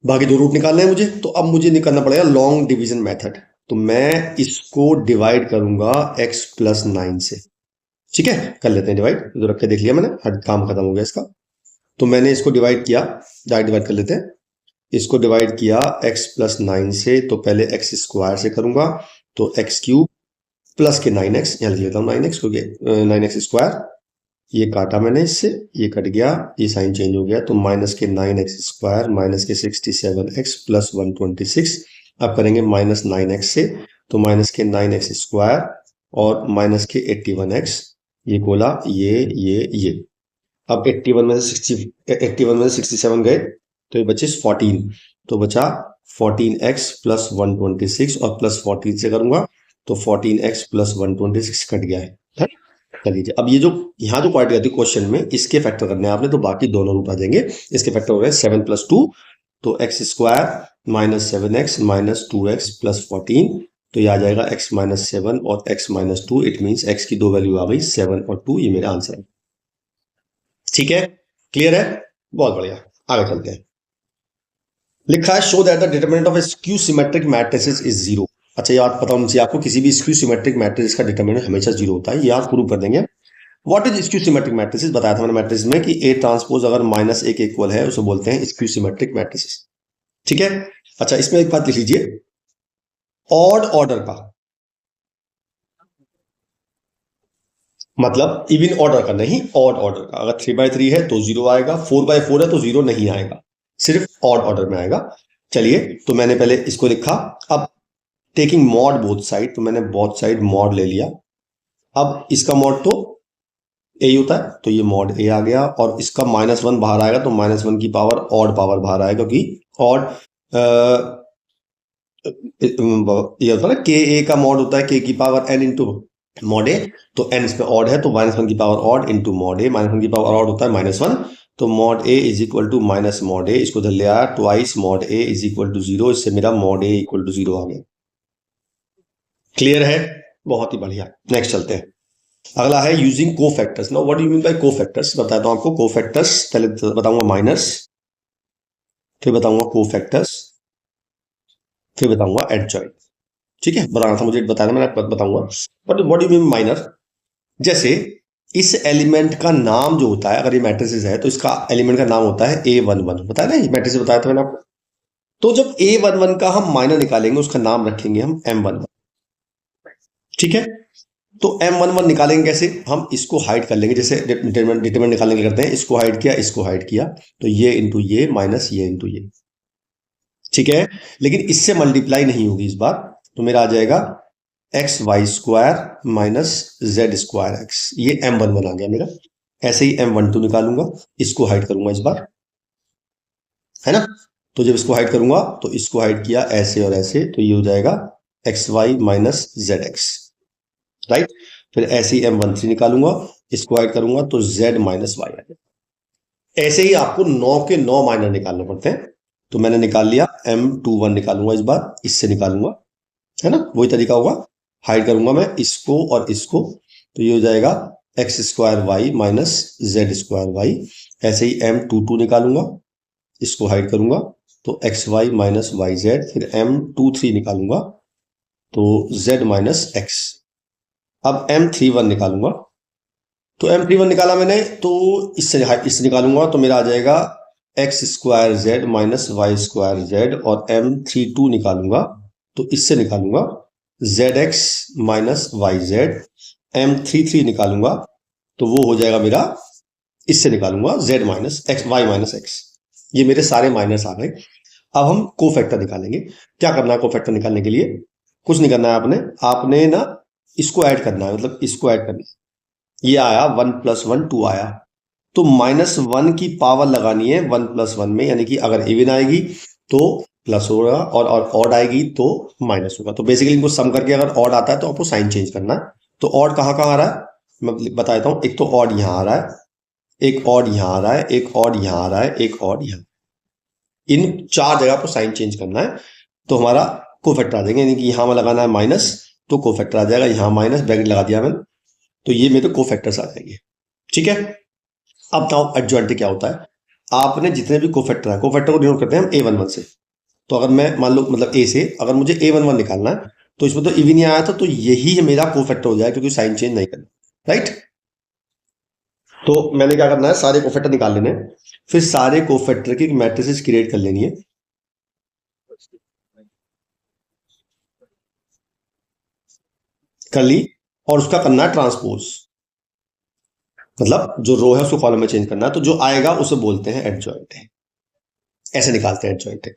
Speaker 1: बाकी दो रूट निकालने हैं मुझे, तो अब मुझे निकालना पड़ेगा लॉन्ग डिवीजन मेथड। तो मैं इसको डिवाइड करूंगा x + 9 से, ठीक है, कर लेते हैं डिवाइड, जो रख के देख लिया मैंने, हर काम खत्म हो गया इसका। तो मैंने इसको डिवाइड किया, डायरेक्ट डिवाइड कर लेते हैं। इसको डिवाइड किया x प्लस 9 से, तो पहले x स्क्वायर से करूंगा, तो x क्यूब प्लस के 9x, यहाँ लिख लेता हूँ 9x, क्योंकि 9x स्क्वायर, ये काटा मैंने इससे, ये कट गया, ये साइन चेंज हो गया, तो माइनस के 9x स्क्वायर माइनस के 67x प्लस 126। अब करेंगे माइनस 9x से, तो माइनस के 9x स्क्वायर और माइनस के 81x, ये बोला ये। अब 81 में से 67 गए, तो ये बचे 14, तो बचा 14x प्लस 126 और प्लस 14 से करूंगा, तो 14x प्लस 126 कट गया है। चलिए, अब ये जो यहाँ जो क्वाड्रेटिक आती है क्वेश्चन में, इसके फैक्टर करने हैं आपने, तो बाकी दोनों रूप आ जाएंगे। इसके फैक्टर हो रहे हैं 7 प्लस 2, तो x square minus 7x minus 2x plus 14, तो ये आ जाएगा x माइनस 7 और x minus 2। It means x की दो वैल्यू आ गई 7 और 2, ये मेरा आंसर है। ठीक है, क्लियर है, बहुत बढ़िया, आगे चलते हैं। लिखा है show that the determinant of skew symmetric matrices is zero. अच्छा, ये बात पता होनी चाहिए आपको, किसी भी स्क्यू सिमेट्रिक मैट्रिक्स का डिटरमिनेंट हमेशा जीरो होता है, ये आप प्रूव कर देंगे। What is skew symmetric matrices, बताया था मैंने मैट्रिक्स में कि A ट्रांसपोज अगर माइनस ए के इक्वल है, उसे बोलते हैं स्क्यू सिमेट्रिक मैट्रिसेस। ठीक है, अच्छा इसमें एक बात लिख लीजिए, ऑड ऑर्डर का मतलब इवन ऑर्डर का नहीं, ऑड ऑर्डर का। अगर 3/3 है तो 0 आएगा, 4/4 है तो 0 नहीं आएगा, सिर्फ ऑड ऑर्डर में आएगा। चलिए, तो मैंने पहले इसको लिखा, अब टेकिंग मॉड बोथ साइड, तो मैंने बोथ साइड मॉड ले लिया। अब इसका मॉड तो ए होता है, तो ये मॉड ए आ गया, और इसका -1 बाहर आएगा, तो -1 की पावर ऑड पावर बाहर आएगा, क्योंकि ऑड ये होता है ना, के ए का मॉड होता है के की power n into mod A, तो n इसमें ऑड है, तो -1 की power odd into mod A, -1 की पावर ऑड होता है -1, तो mod A is equal to minus mod A, इसको उधर ले आया, twice mod A is equal to 0, इससे मेरा मॉड ए इक्वल टू 0 आ गया। क्लियर है, बहुत ही बढ़िया। नेक्स्ट चलते हैं, अगला है using cofactors. Now what do you mean by cofactors, बताता हूं आपको। कोफैक्टर्स पहले बताऊंगा माइनस, फिर बताऊंगा कोफैक्टर्स, फिर बताऊंगा एडजॉइंट। ठीक है, बताना था मुझे, बताना मैं बताऊंगा। But what do you mean minor, जैसे इस एलिमेंट का नाम जो होता है, अगर ये मैट्रिसेस है तो इसका एलिमेंट का नाम होता है A11, बताया ना, ये मैट्रिसेस बताया था मैंने आपको। तो जब A11 का हम माइनर निकालेंगे, उसका नाम रखेंगे हम M11। ठीक है, तो M11 निकालेंगे कैसे, हम इसको हाइड कर लेंगे, जैसे डिटरमिनेंट निकालने के लिए करते हैं, इसको हाइड किया, इसको हाइड किया, तो ये इंटू ये माइनस ये इंटू ये। ठीक है, लेकिन इससे मल्टीप्लाई नहीं होगी इस बार, तो मेरा आ जाएगा x y square minus z square x, ये M11 आ गया मेरा। ऐसे ही M12 निकालूंगा, इसको हाइड करूंगा इस बार, है ना। तो जब इसको हाइड करूंगा, तो इसको हाइड किया ऐसे और ऐसे, तो ये हो जाएगा x y minus z x, right. फिर ऐसे ही M13 निकालूंगा, इसको हाइड करूंगा, तो जेड माइनस वाई आ जाएगा। ऐसे ही आपको 9 के 9 माइनर निकालने पड़ते हैं, तो मैंने निकाल लिया। M21 निकालूंगा इस बार, इससे निकालूंगा, है ना, वही तरीका होगा। हाइड करूंगा मैं इसको और इसको, तो ये हो जाएगा x square y minus z square y. ऐसे ही M22 निकालूंगा, इसको हाइड करूंगा, तो x y minus y z. फिर M23 निकालूंगा, तो जेड माइनस एक्स। अब M31 निकालूंगा, तो M31 निकाला मैंने, तो इससे निकालूंगा, तो मेरा आ जाएगा x square z minus y square z. और M32 निकालूंगा, तो इससे निकालूंगा z x minus y z. M33 निकालूंगा, तो वो हो जाएगा मेरा, इससे निकालूंगा z minus x y minus x. ये मेरे सारे माइनस आ गए। अब हम कोफैक्टर निकालेंगे। क्या करना है कोफैक्टर निकालने के लिए, कुछ नहीं करना है आपने ना इसको ऐड करना है, मतलब इसको ऐड करना है। ये आया 1 + 1 2 आया, तो -1 की पावर लगानी है 1 + 1 में, यानी कि अगर इवन आएगी तो प्लस होगा और ऑड आएगी तो माइनस होगा। तो बेसिकली इनको सम करके अगर ऑड आता है तो आपको साइन चेंज करना है। तो ऑड कहाँ कहाँ आ रहा है मैं बता देता हूँ। एक तो ऑड यहाँ आ रहा है, एक ऑड यहाँ आ रहा है, एक ऑड यहाँ आ रहा है, एक ऑड यहाँ। इन 4 जगह पर साइन चेंज करना है, तो हमारा कोफैक्टर आ जाएंगे। यानी कि यहाँ में लगाना है माइनस, तो कोफैक्टर आ जाएगा। यहाँ माइनस ब्रैकेट लगा दिया मैंने, तो ये मेरे कोफैक्टर्स आ जाएंगे। ठीक है, अब बताओ एडजॉइंट क्या होता है। आपने जितने भी कोफैक्टर है, कोफैक्टर को डिनोट करते हैं हम A11 से। तो अगर मैं मान लो मतलब A से अगर मुझे A11 निकालना है, तो इसमें तो इवन ही आया था, तो यही है मेरा कोफैक्टर हो जाएगा, क्योंकि साइन चेंज नहीं करना, राइट। तो मैंने क्या करना है, सारे कोफैक्टर निकाल लेने हैं, फिर सारे कोफैक्टर की मैट्रिसेस क्रिएट कर लेनी है। कर ली, और उसका करना है ट्रांसपोज, मतलब जो रो है उसको कॉलम में चेंज करना है, तो जो आएगा उसे बोलते हैं एडजॉइंट है। ऐसे निकालते हैं एडजॉइंट है।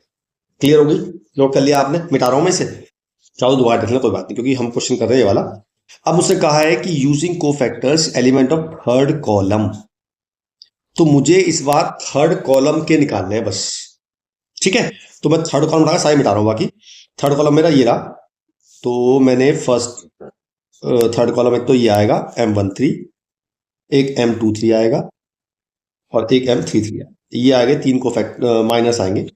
Speaker 1: क्लियर होगी? नोट कर लिया आपने? मिटा रहा हूं मैं इसे, चाहो दोबारा देख लें, कोई बात नहीं, क्योंकि हम क्वेश्चन कर रहे हैं ये वाला। अब उसने कहा है कि using cofactors element of third column, तो मुझे इस बार थर्ड कॉलम के निकालने हैं बस। ठीक है, तो मैं थर्ड कॉलम उठा सारे मिटा रहा हूं बाकी। थर्ड कॉलम मेरा ये रहा, तो मैंने फर्स्ट थर्ड कॉलम एक तो ये आएगा M13, एक M23 आएगा, और एक M33 आएगा। ये आएंगे तीन माइनस आएंगे।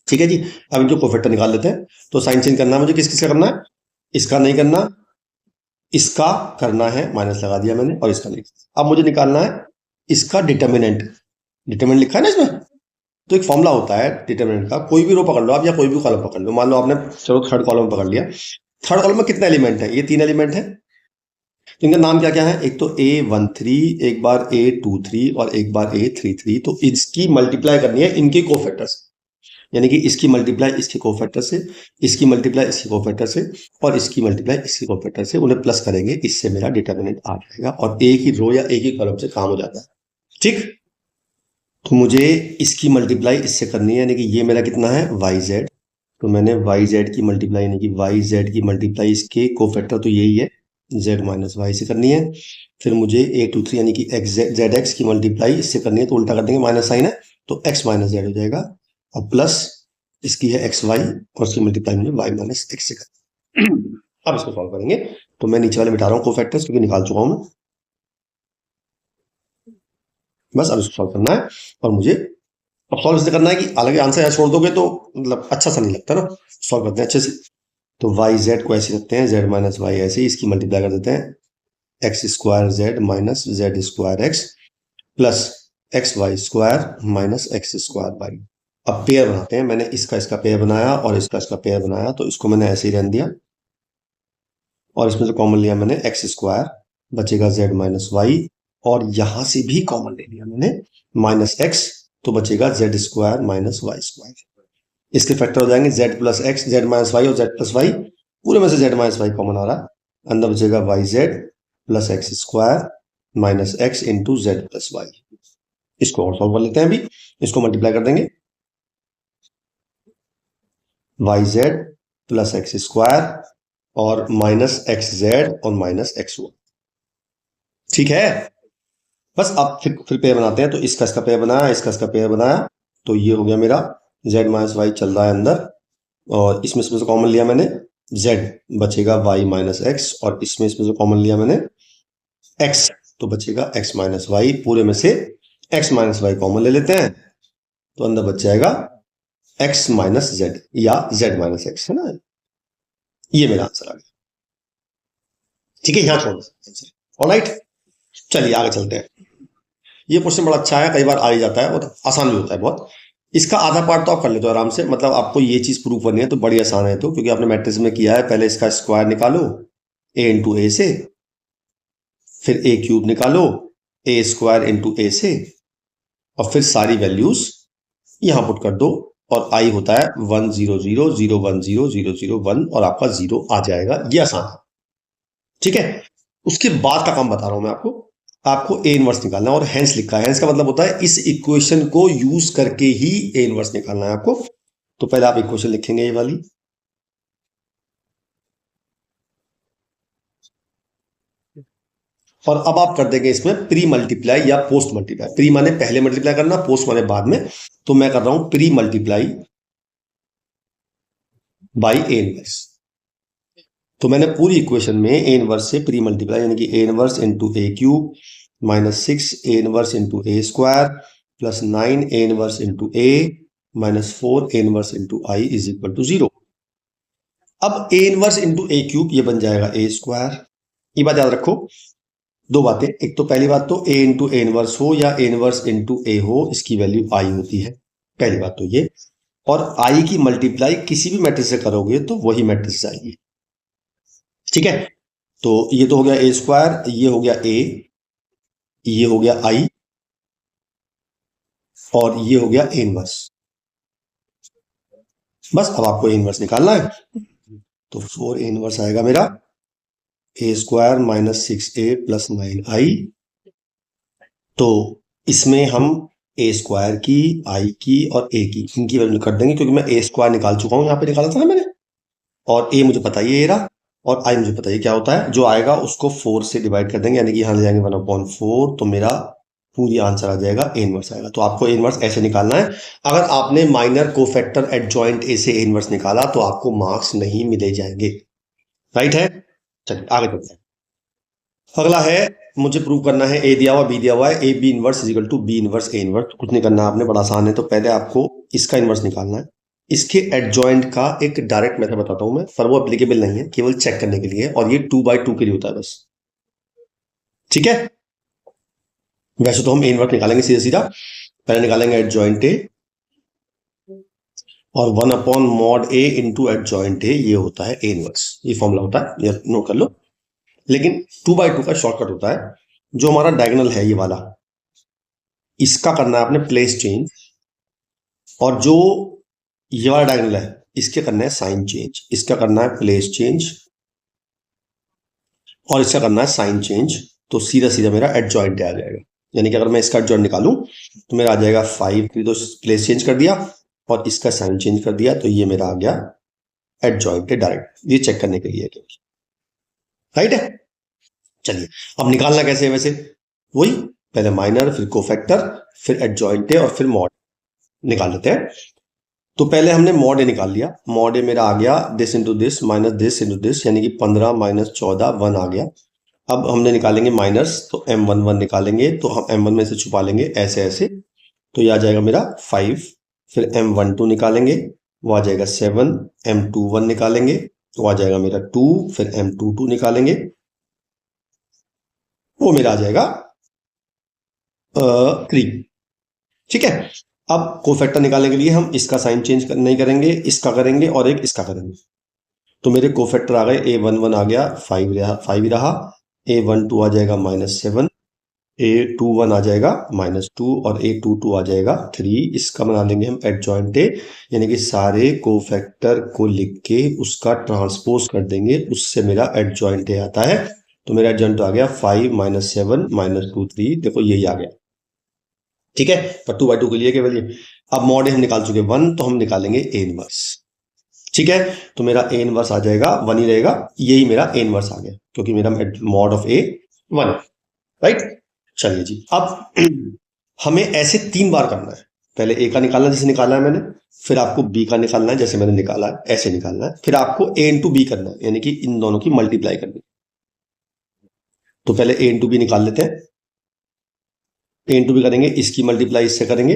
Speaker 1: ठीक है जी, अब इनको कोफैक्टर निकाल लेते हैं। तो साइन चेंज करना है मुझे, किस किसका करना है? इसका नहीं करना, इसका करना है, माइनस लगा दिया मैंने, और इसका नहीं। अब मुझे निकालना है इसका डिटर्मिनेंट। डिटर्मिनेंट लिखा है ना इसमें, तो एक फॉर्मूला होता है डिटर्मिनेंट का, कोई भी रो पकड़ लो आप या कोई भी कॉलम पकड़ लो। मान लो आपने चलो थर्ड कॉलम पकड़ लिया, थर्ड कॉलम में कितने एलिमेंट है? ये 3 एलिमेंट है। तो इनका नाम क्या क्या है? एक तो A13, एक बार A23 और एक बार A33। तो इसकी मल्टीप्लाई करनी है इनके कोफैक्टर से, यानी कि इसकी मल्टीप्लाई इसके कोफैक्टर से, इसकी मल्टीप्लाई इसके कोफैक्टर से, और इसकी मल्टीप्लाई इसके कोफैक्टर से, उन्हें प्लस करेंगे, इससे मेरा डिटर्मिनेंट आ जाएगा, और एक ही रो या एक ही कॉलम से काम हो जाता है। ठीक, तो मुझे इसकी मल्टीप्लाई इससे करनी है, यानी कि ये मेरा कितना है YZ, तो मैंने YZ की मल्टीप्लाई, यानी कि YZ की मल्टीप्लाई इसके कोफैक्टर तो यही है Z माइनस वाई से करनी है। फिर मुझे A23 यानी कि ZX की मल्टीप्लाई इससे करनी है, तो उल्टा कर देंगे, माइनस साइन है तो X माइनस Z हो जाएगा, और प्लस इसकी है XY, और इसकी मल्टीप्लाई मुझे Y माइनस X से कर। अब इसको सॉल्व करेंगे, तो मैं नीचे वाले मिटा रहा हूँ कोफैक्टर्स, क्योंकि निकाल चुका हूं मैं। बस अब इसको सॉल्व करना है, और मुझे अब सॉल्व इसलिए करना है कि अलग आंसर या छोड़ दोगे तो मतलब अच्छा सा नहीं लगता ना। सॉल्व करते हैं अच्छे से। तो YZ को ऐसे रखते हैं, Z माइनस वाई ऐसे, इसकी मल्टीप्लाई कर देते हैं x square Z minus Z square X plus XY square minus X square y. अब पेयर बनाते हैं, मैंने इसका इसका पेयर बनाया और इसका इसका पेयर बनाया, तो इसको मैंने ऐसे ही रहने दिया, और इसमें से कॉमन लिया मैंने एक्स स्क्वायर, बचेगा Z माइनस वाई, और यहां से भी कॉमन ले लिया मैंने माइनस एक्स, तो बचेगा Z square minus y square. इसके फैक्टर हो जाएंगे Z plus x, Z minus y और Z प्लस वाई, पूरे में से Z माइनस वाई कॉमन आ रहा है, अंदर बचेगा YZ plus x square minus x into Z plus y. इसको और सॉल्व कर लेते हैं अभी, इसको मल्टीप्लाई कर देंगे, YZ प्लस एक्स स्क्वायर और माइनस XZ और माइनस XY। ठीक है, बस अब फिर पेयर बनाते हैं, तो इसका इसका पेयर बनाया, इसका इसका पेयर बनाया, तो ये हो गया मेरा Z माइनस वाई चल रहा है अंदर, और इसमें से कॉमन लिया मैंने Z, बचेगा Y माइनस एक्स, और इसमें से कॉमन लिया मैंने X, तो बचेगा X माइनस वाई, पूरे में से X माइनस वाई कॉमन ले लेते हैं, तो अंदर बच जाएगा X माइनस Z या Z माइनस एक्स, है ना। ये मेरा आंसर आ गया। ठीक है, यहां छोड़। ऑलराइट, चलिए आगे चलते हैं। ये क्वेश्चन बड़ा अच्छा है, कई बार आ ही जाता है, बहुत आसान भी होता है बहुत। इसका आधा पार्ट तो आप कर लेते हो आराम से, मतलब आपको ये चीज प्रूव करनी है तो बड़ी आसान है, तो क्योंकि आपने मैट्रिक्स में किया है। पहले इसका स्क्वायर निकालो A इंटू ए से, फिर A क्यूब निकालो A स्क्वायर इंटू ए से, और फिर सारी वैल्यूज यहां पुट कर दो, और आई होता है 1 0 0 0 1 0 0 0 1, और आपका 0 आ जाएगा। ये आसान है। ठीक है, उसके बाद का काम बता रहा हूं मैं आपको। आपको A इनवर्स निकालना है, और हैंस लिखा है, हैंस का मतलब होता है इस इक्वेशन को यूज करके ही A इनवर्स निकालना है आपको। तो पहले आप इक्वेशन लिखेंगे ये वाली, और अब आप कर देंगे इसमें प्री मल्टीप्लाई या पोस्ट मल्टीप्लाई। प्री माने पहले मल्टीप्लाई करना, पोस्ट माने बाद में, तो मैं कर रहा हूं pre multiply by A inverse. तो मैंने पूरी इक्वेशन में A इनवर्स से प्री मल्टीप्लाई, यानी कि A inverse into A cube minus 6 A inverse into A square plus 9 A inverse into A minus 4 A inverse into I is equal to 0। अब A inverse into A cube ये बन जाएगा A स्क्वायर। ये बात याद रखो, दो बातें, एक तो पहली बात तो A इंटू A इनवर्स हो या A इनवर्स इंटू A हो, इसकी वैल्यू I होती है, पहली बात तो ये। और I की मल्टीप्लाई किसी भी मैट्रिक्स से करोगे तो वही मैट्रिक्स आएगी। ठीक है, तो ये तो हो गया A स्क्वायर, ये हो गया A, ये हो गया आई और ये हो गया ए इनवर्स। बस अब आपको ए इनवर्स निकालना है, तो 4 ए इनवर्स आएगा मेरा ए square minus 6a plus 9i। तो इसमें हम ए स्क्वायर की, आई की और ए की, इनकी वैल्यू कर देंगे, क्योंकि मैं ए स्क्वायर निकाल चुका हूं, यहाँ पे निकाला था ना मैंने, और ए मुझे पता ही है ये रहा, और आई मुझे पता ही क्या होता है। जो आएगा उसको 4 से डिवाइड कर देंगे, यानी कि यहाँ ले जाएंगे 1/4, तो मेरा पूरी आंसर आ जाएगा ए इनवर्स आएगा। तो आपको ए इनवर्स ऐसे निकालना है। अगर आपने माइनर कोफैक्टर एडजॉइंट ए से ए इनवर्स निकाला तो आपको मार्क्स नहीं मिले जाएंगे। राइट है, चलिए आगे चलते हैं। अगला है, मुझे प्रूव करना है, ए दिया हुआ, बी दिया हुआ है, A B inverse is equal to B inverse A inverse. कुछ नहीं करना आपने, बड़ा आसान है। तो पहले आपको इसका इनवर्स निकालना है। इसके एडजॉइंट का एक डायरेक्ट मेथड बताता हूं मैं, पर वो एप्लीकेबल नहीं है, केवल चेक करने के लिए, और ये 2/2 के लिए होता है बस। ठीक है, वैसे तो हम ए इनवर्स निकालेंगे सीधा सीधा। पहले निकालेंगे एडजॉइंट ए, और 1/mod ए इंटू एडजॉइंट ए, ये होता है ए इनवर्स। ये फॉर्मूला होता है, ये नोट कर लो। लेकिन 2/2 का शॉर्टकट होता है। जो हमारा डायगोनल है ये वाला, इसका करना है आपने प्लेस चेंज, और जो ये वाला डायगोनल है इसके करना है साइन चेंज। इसका करना है प्लेस चेंज और इसका करना है साइन चेंज। तो सीधा सीधा मेरा एडजॉइंट आ जाएगा। यानी कि अगर मैं इसका एडजॉइंट निकालूं तो मेरा आ जाएगा 5, तो प्लेस चेंज कर दिया और इसका साइन चेंज कर दिया, तो ये मेरा आ गया एडजॉइंट डायरेक्ट। ये चेक करने के लिए, राइट है। चलिए अब निकालना कैसे है, वैसे वही, पहले माइनर, फिर कोफैक्टर, फिर एडजॉइंट और फिर मॉड निकाल लेते हैं। तो पहले हमने मॉड ए निकाल लिया। मॉड ए मेरा आ गया this into this minus this into this, यानी कि 15 माइनस 14 1 आ गया। अब हमने निकालेंगे माइनस, तो m11 निकालेंगे, तो हम m1 में से छुपा लेंगे ऐसे ऐसे, तो ये आ जाएगा मेरा 5। फिर m12 निकालेंगे, वो आ जाएगा 7। m21 निकालेंगे, वो आ जाएगा मेरा 2। फिर m22 निकालेंगे, वो मेरा आ जाएगा 3। ठीक है, अब कोफैक्टर निकालने के लिए हम इसका साइन चेंज नहीं करेंगे, इसका करेंगे और एक इसका करेंगे। तो मेरे कोफैक्टर आ गए, a11 आ गया 5 ही रहा, a12 आ जाएगा -7, a21 आ जाएगा -2 और a22 आ जाएगा 3। इसका बना लेंगे हम एडजॉइंट ए, यानी कि सारे कोफैक्टर को लिख के उसका ट्रांसपोज कर देंगे, उससे मेरा एडजॉइंट ए आता है। तो मेरा एडजॉइंट आ गया 5 -7 -2 3, देखो यही आ गया। ठीक है, पर 2/2 के लिए केवल ये। अब मॉड ए हम निकाल चुके 1, तो हम निकालेंगे ए इनवर्स। ठीक है, तो मेरा ए इनवर्स आ जाएगा 1 ही रहेगा, यही मेरा ए इनवर्स आ गया, क्योंकि मेरा मॉड ऑफ ए 1, राइट। चलिए जी, अब हमें ऐसे 3 बार करना है। पहले ए का निकालना जैसे निकाला है मैंने, फिर आपको बी का निकालना है जैसे मैंने निकाला है, ऐसे निकालना है, फिर आपको ए इंटू बी करना है, यानी कि इन दोनों की मल्टीप्लाई करनी है। तो पहले ए इंटू बी निकाल लेते हैं। ए इंटू बी करेंगे, इसकी मल्टीप्लाई इससे करेंगे,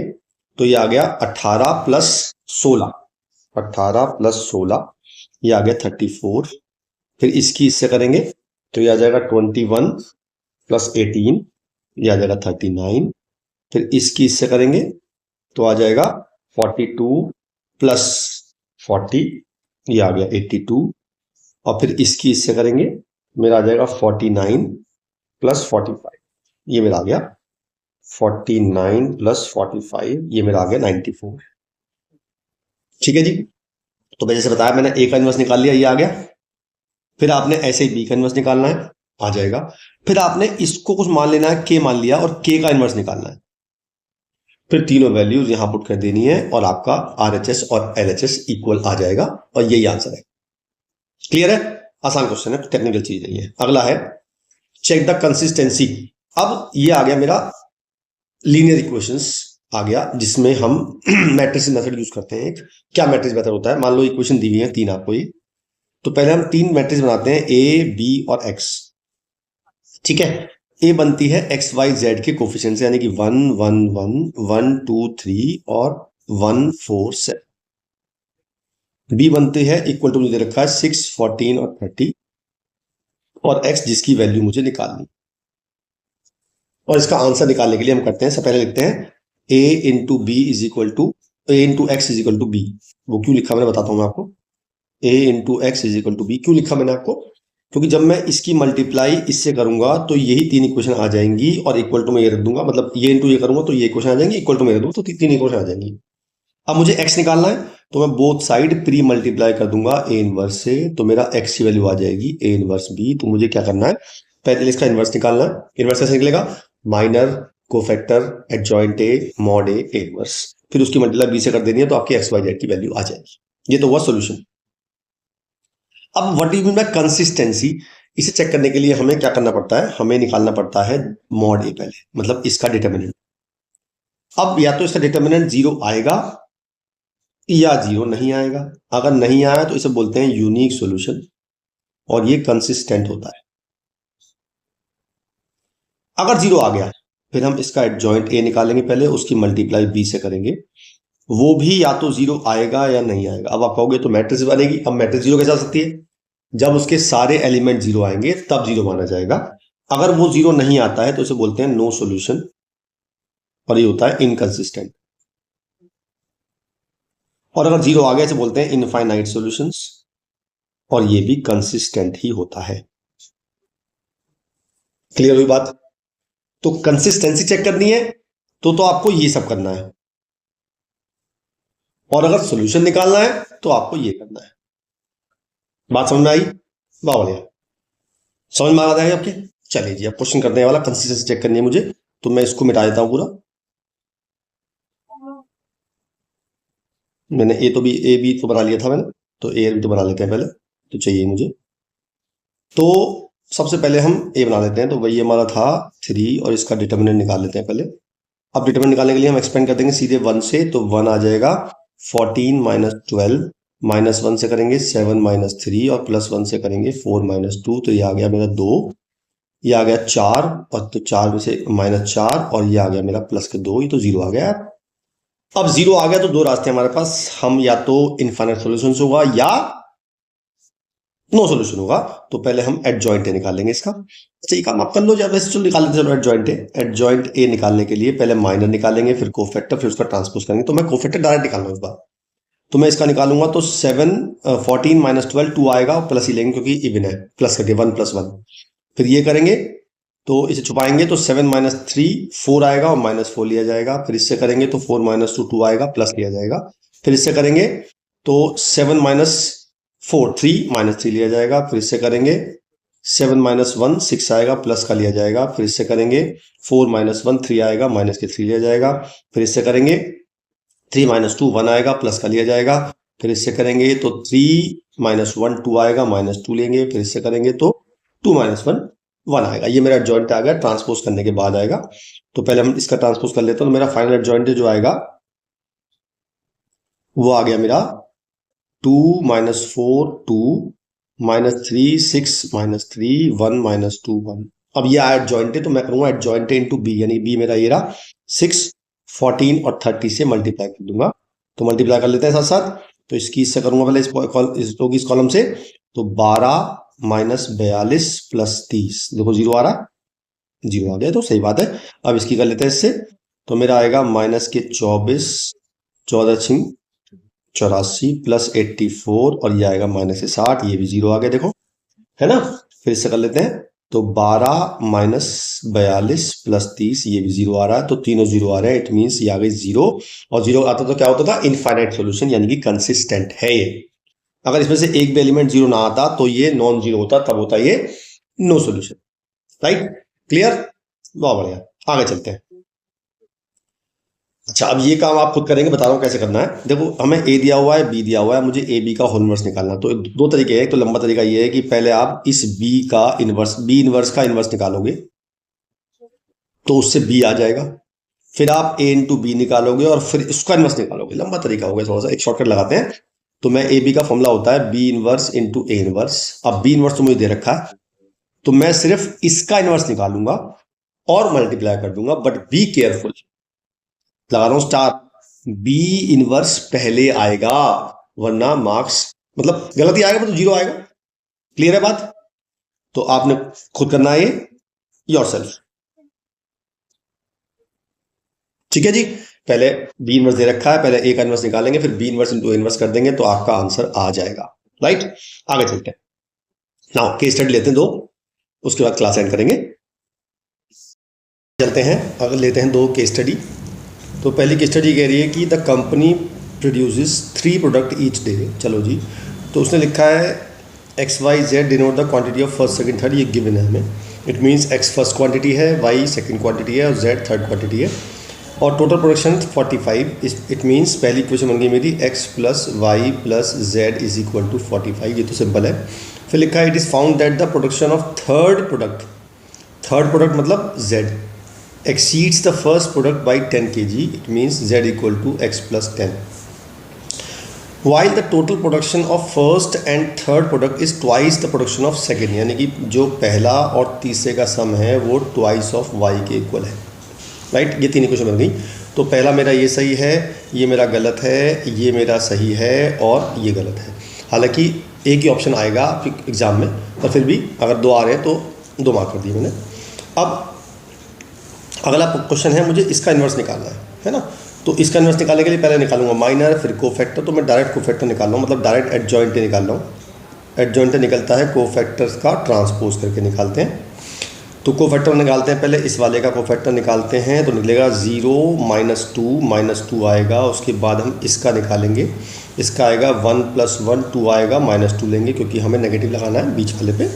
Speaker 1: तो ये आ गया 18 प्लस 16, 18 प्लस 16, ये आ गया 34। फिर इसकी इससे करेंगे, तो ये आ जाएगा 21 प्लस 18, ये आ जाएगा 39। फिर इसकी इससे करेंगे, तो आ जाएगा 42 प्लस 40, ये आ गया 82। और फिर इसकी इससे करेंगे, मेरा आ जाएगा 49 प्लस 45, ये मेरा आ गया 49 प्लस 45, ये मेरा आ गया 94। ठीक है जी, तो जैसे बताया मैंने, ए का इनवर्स निकाल लिया, ये आ गया। फिर आपने ऐसे ही बी का इनवर्स निकालना है, आ जाएगा। फिर आपने इसको कुछ मान लेना है, के मान लिया, और के का इनवर्स निकालना है। फिर तीनों वैल्यूज यहां पुट कर देनी है, और आपका RHS और LHS इक्वल आ जाएगा, और यही आंसर है। क्लियर है, आसान क्वेश्चन है, टेक्निकल चीज नहीं है। अगला है चेक द कंसिस्टेंसी। अब ये आ गया मेरा लीनियर इक्वेशंस आ गया, जिसमें हम मैट्रिक्स मेथड यूज करते हैं। क्या मैट्रिक्स मेथड होता है, मान लो इक्वेशन दी हुई है 3 आपको ये, तो पहले हम 3 मैट्रिक्स बनाते हैं, A B और X। ठीक है, A बनती है XYZ के कोफिशिएंट से, यानी कि 1 1 1 1 2 3 और 1 4 7। B बनती है इक्वल टू, मुझे दे रखा है 6 14 और 30, और X जिसकी वैल्यू मुझे निकालनी। और इसका आंसर निकालने के लिए हम करते हैं, सबसे पहले लिखते हैं A into B is equal to A into x is equal to B. वो क्यों लिखा मैंने बताता हूं मैं आपको। A into x is equal to B क्यों लिखा मैंने आपको, क्योंकि जब मैं इसकी मल्टीप्लाई इससे करूंगा तो यही तीन इक्वेशन आ जाएंगी और इक्वल टू में ये रख दूंगा, मतलब ये इंटू ये करूंगा तो ये इक्वेशन आ जाएंगी, इक्वल टू में रख दूंगा तो तीन इक्वेशन आ जाएंगी। अब मुझे x निकालना है तो मैं बोथ साइड प्री मल्टीप्लाई कर दूंगा a इनवर्स से, तो मेरा x की वैल्यू आ जाएगी a इनवर्स b। तो मुझे क्या करना है, पहले इसका इनवर्स निकालना है। इनवर्स कैसे निकलेगा, minor cofactor adjoint a mod a inverse, फिर उसकी मल्टीप्लाई b से कर देनी है तो आपकी x y z की वैल्यू आ जाएगी। ये तो हुआ सॉल्यूशन। अब what do mean by consistency, इसे चेक करने के लिए हमें क्या करना पड़ता है, हमें निकालना पड़ता है मॉड a पहले, मतलब इसका डिटर्मिनेंट। अब या तो इसका डिटर्मिनेंट 0 आएगा या 0 नहीं आएगा। अगर नहीं आया तो इसे बोलते हैं यूनिक सॉल्यूशन और ये कंसिस्टेंट होता है। अगर 0 आ गया फिर हम इसका एडजॉइंट a निकालेंगे पहले, उसकी मल्टीप्लाई b से करेंगे, वो भी या तो 0 आएगा या नहीं आएगा। अब आप कहोगे तो मैट्रिक्स बनेगी। अब मैट्रिक्स 0 कैसे आ सकती है, जब उसके सारे एलिमेंट 0 आएंगे तब 0 माना जाएगा। अगर वो 0 नहीं आता है तो इसे बोलते हैं नो सॉल्यूशन और ये होता है इनकंसिस्टेंट। और अगर 0 आ गया इसे बोलते हैं इनफाइनाइट सॉल्यूशंस और ये भी कंसिस्टेंट ही होता है। क्लियर हुई बात। तो कंसिस्टेंसी चेक करनी है तो आपको ये सब करना है, और अगर सॉल्यूशन निकालना है तो आपको ये करना है। बात समझ में आई, वाह बढ़िया, समझ में आ रहा है आपके। चलिए जी अब क्वेश्चन करने वाला, कंसिस्टेंसी चेक करनी है मुझे, तो मैं इसको मिटा देता हूं पूरा। मैंने ए बी तो बना लिया था मैंने, तो ए भी तो बना लेते हैं पहले, तो चाहिए मुझे। तो सबसे पहले हम ए बना लेते हैं, तो वही हमारा था 3 और इसका डिटर्मिनेंट निकाल लेते हैं पहले। अब डिटर्मिनेंट निकालने के लिए हम एक्सपेंड कर देंगे सीधे 1 से, तो 1 आ जाएगा 14 माइनस 12, माइनस 1 से करेंगे 7 माइनस 3 और प्लस 1 से करेंगे 4 माइनस 2, तो ये आ गया मेरा 2, ये आ गया 4 और तो 4 में से माइनस 4 और ये आ गया मेरा प्लस के 2, ये तो 0 आ गया। अब 0 आ गया तो दो रास्ते हमारे पास, हम या तो इनफाइनाइट सॉल्यूशन होगा या नो सॉल्यूशन होगा। तो पहले हम एडजॉइंट ए निकालेंगे इसका। अच्छा ये काम आप कर लो, या वैसे चलो निकाल लेते हैं। एडजॉइंट ए निकालने के लिए पहले माइनर निकालेंगे, फिर कोफैक्टर, फिर उसका ट्रांसपोज करेंगे। तो मैं कोफैक्टर डायरेक्ट निकाल रहा हूं इस बार, तो मैं इसका निकालूंगा तो 14 माइनस 12 2 आएगा, प्लस ही लेंगे क्योंकि इवन है, प्लस करके 1 + 1। फिर ये करेंगे तो इसे छुपाएंगे तो 7 माइनस 3 4 आएगा और माइनस 4 लिया जाएगा। फिर इससे करेंगे तो 4 माइनस 2 2 आएगा, प्लस लिया जाएगा। फिर इससे करेंगे तो 7 माइनस 4 3 माइनस 3 लिया जाएगा। फिर इससे करेंगे 7 माइनस 1 6 आएगा, प्लस का लिया जाएगा। फिर इससे करेंगे 4 माइनस 1 3 आएगा, माइनस के 3 लिया जाएगा। फिर इससे करेंगे 3 माइनस 2 1 आएगा, प्लस का लिया जाएगा। फिर इससे करेंगे तो 3 माइनस 1 2 आएगा, माइनस 2 लेंगे। फिर इससे करेंगे तो 2 माइनस 1 1 आएगा। ये मेरा एडजॉइंट आ गया, ट्रांसपोज करने के बाद आएगा। तो पहले हम इसका ट्रांसपोज कर लेते हैं, तो मेरा फाइनल एडजॉइंट जो आएगा वो आ गया मेरा 2 माइनस 4 2 माइनस 3 6 माइनस 3 1 माइनस 2 1। अब ये आया एडजॉइंट, तो मैं करूंगा एडजॉइंट इनटू बी, यानी बी मेरा ये रहा 6 14 और 30 से मल्टीप्लाई कर दूंगा। तो मल्टीप्लाई कर लेते हैं साथ साथ, तो इसकी इससे करूंगा पहले इस कॉलम से, तो 12 माइनस 42 प्लस 30, देखो 0 आ रहा, 0 आ गया तो सही बात है। अब इसकी कर लेते हैं इससे, तो मेरा आएगा माइनस के 24 14 6 84 प्लस 84 और ये आएगा माइनस से 60, ये भी 0 आ गया देखो, है ना। फिर इससे कर लेते हैं, तो 12 माइनस 42 प्लस 30, ये भी 0 आ रहा है, तो तीनों 0 आ रहे हैं। इट मीन्स ये आ गई 0, और 0 आता तो क्या होता था, इनफाइनाइट सॉल्यूशन, यानी कि कंसिस्टेंट है ये। अगर इसमें से एक भी एलिमेंट 0 ना आता तो ये नॉन 0 होता, तब होता ये नो सॉल्यूशन। राइट, क्लियर, बहुत बढ़िया, आगे चलते हैं। अच्छा अब ये काम आप खुद करेंगे, बता रहा हूं कैसे करना है। देखो हमें ए दिया हुआ है, बी दिया हुआ है, मुझे ए बी का होल इनवर्स निकालना। तो दो तरीके हैं, एक तो लंबा तरीका ये है कि पहले आप इस बी का इनवर्स, बी इनवर्स का इनवर्स निकालोगे तो उससे बी आ जाएगा। फिर आप ए इंटू बी निकालोगे और फिर इसका इनवर्स निकालोगे। लंबा तरीका होगा, थोड़ा सा एक शॉर्टकट लगाते हैं। तो मैं ए बी का फॉर्मूला होता है B inverse into A inverse. अब बी इनवर्स तो मुझे दे रखा है, तो मैं सिर्फ इसका इनवर्स निकालूंगा और मल्टीप्लाई कर दूंगा। बट बी केयरफुल, लगा रहा हूं स्टार, बी इनवर्स पहले आएगा, वरना मार्क्स मतलब गलती आएगा तो 0 आएगा। क्लियर है बात। तो आपने खुद करना है ये योरसेल्फ, ठीक है जी। पहले बी इनवर्स दे रखा है, पहले ए का इनवर्स निकालेंगे, फिर बी इनवर्स इंटू इनवर्स कर देंगे तो आपका आंसर आ जाएगा। राइट, आगे चलते हैं। नाउ केस स्टडी लेते हैं 2, उसके बाद क्लास एंड करेंगे। चलते हैं, अगर लेते हैं 2 केस स्टडी। तो पहली केस स्टडी कह रही है कि the company produces 3 product each day. चलो जी, तो उसने लिखा है XYZ denote the quantity of first second third, ये गिवन है हमें। It means X first quantity है, Y सेकंड क्वांटिटी है और Z थर्ड क्वांटिटी है, और टोटल प्रोडक्शन 45। इट मीन्स पहली इक्वेशन बन गई मेरी X plus Y plus Z is equal to 45। ये तो सिंपल है। फिर लिखा है it is found that the production of third product मतलब Z exceeds the first product by 10 kg. It means Z equal to X plus 10. While the total production of first and third product is twice the production of second, यानी कि जो पहला और तीसरे का सम है वो twice of Y के इक्वल है, राइट। ये 3 इक्वेशन बन गई। तो पहला मेरा ये सही है, ये मेरा गलत है, ये मेरा सही है और ये गलत है। हालांकि एक ही ऑप्शन आएगा एग्ज़ाम में, पर फिर भी अगर 2 आ रहे हैं तो 2 मार्क कर दिए मैंने। अब अगला क्वेश्चन है, मुझे इसका इन्वर्स निकालना है ना। तो इसका इन्वर्स निकालने के लिए पहले निकालूंगा माइनर, फिर कोफैक्टर। तो मैं डायरेक्ट कोफैक्टर निकाल रहा हूँ, मतलब डायरेक्ट एडजॉइंट निकाल रहा हूँ। एडजॉइंट निकलता है कोफैक्टर्स का ट्रांसपोज करके निकालते हैं। तो कोफैक्टर निकालते हैं, पहले इस वाले का कोफैक्टर निकालते हैं। तो निकलेगा 0 -2 आएगा। उसके बाद हम इसका निकालेंगे, इसका आएगा 1 + 1 2 आएगा, -2 लेंगे क्योंकि हमें नेगेटिव लगाना है बीच वाले पे।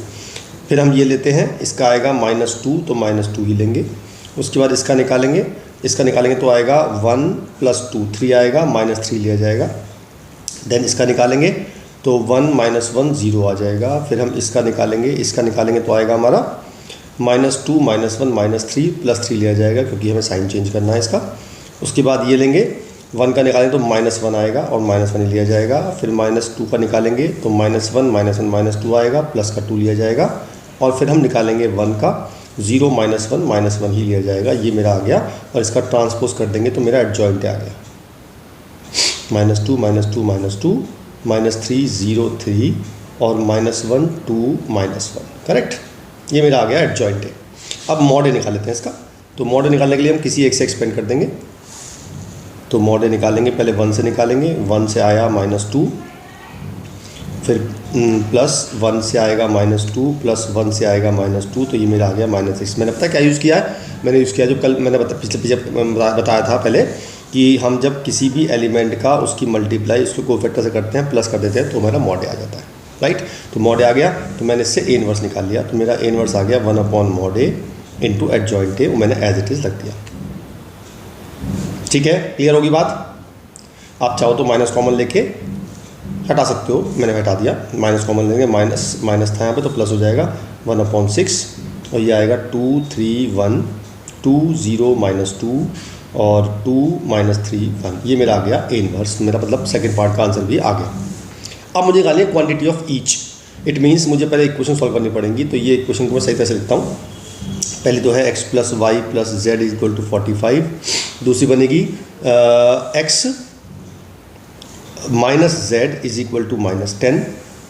Speaker 1: फिर हम ये लेते हैं, इसका आएगा -2, तो -2 ही लेंगे। उसके बाद इसका निकालेंगे तो आएगा 1 + 2 3 आएगा, -3 लिया जाएगा। देन इसका निकालेंगे तो 1 - 1 0 आ जाएगा। फिर हम इसका निकालेंगे तो आएगा हमारा -2 - 1 -3 +3 लिया जाएगा क्योंकि हमें साइन चेंज करना है इसका। उसके बाद ये लेंगे, 1 का निकालेंगे तो -1 आएगा और -1 ही लिया जाएगा। फिर -2 का निकालेंगे तो -1 - 1 -2 आएगा, प्लस का 2 लिया जाएगा। और फिर हम निकालेंगे 1 का, 0 - 1 -1 ही लिया जाएगा। ये मेरा आ गया और इसका ट्रांसपोज कर देंगे तो मेरा एडजॉइंट आ गया। -2 -2 -2 -3 0 3 और -1 2 -1, करेक्ट। ये मेरा आ गया एडजॉइंट है। अब मॉड निकाल लेते हैं इसका। तो मॉड निकालने के लिए हम किसी एक से एक्सपेंड कर देंगे। तो मॉड निकालेंगे, पहले 1 से निकालेंगे। 1 से आया -2, फिर +1 से आएगा -2, +1 से आएगा -2, तो ये मेरा आ गया -6। मैंने पता क्या यूज़ किया है, मैंने यूज़ किया जो कल मैंने पिछले बताया था पहले कि हम जब किसी भी एलिमेंट का उसकी मल्टीप्लाई उसके कोफैक्टर से करते हैं, प्लस कर देते हैं, तो हमारा मॉड आ जाता है, राइट। तो मॉड आ गया, तो मैंने इससे ए इनवर्स निकाल लिया। तो मेरा ए इनवर्स आ गया 1/mod A इंटू एडजॉइंट ए, वो मैंने एज इट इज़ रख दिया। ठीक है, क्लियर होगी बात। आप चाहो तो माइनस कॉमन लेके हटा सकते हो, मैंने हटा दिया। माइनस कॉमन लेंगे, माइनस था यहाँ पे तो प्लस हो जाएगा 1/6 और ये आएगा 2 3 1 2 0 -2 और 2 -3 1। ये मेरा आ गया ए इनवर्स, मेरा मतलब सेकंड पार्ट का आंसर भी आ गया। अब मुझे निकालनी है quantity of each. It means मुझे पहले इक्वेशन सॉल्व करनी पड़ेगी। तो ये इक्वेशन को मैं सही तरह से लिखता हूँ। पहली तो है x + y + z = 45। दूसरी बनेगी x - z = -10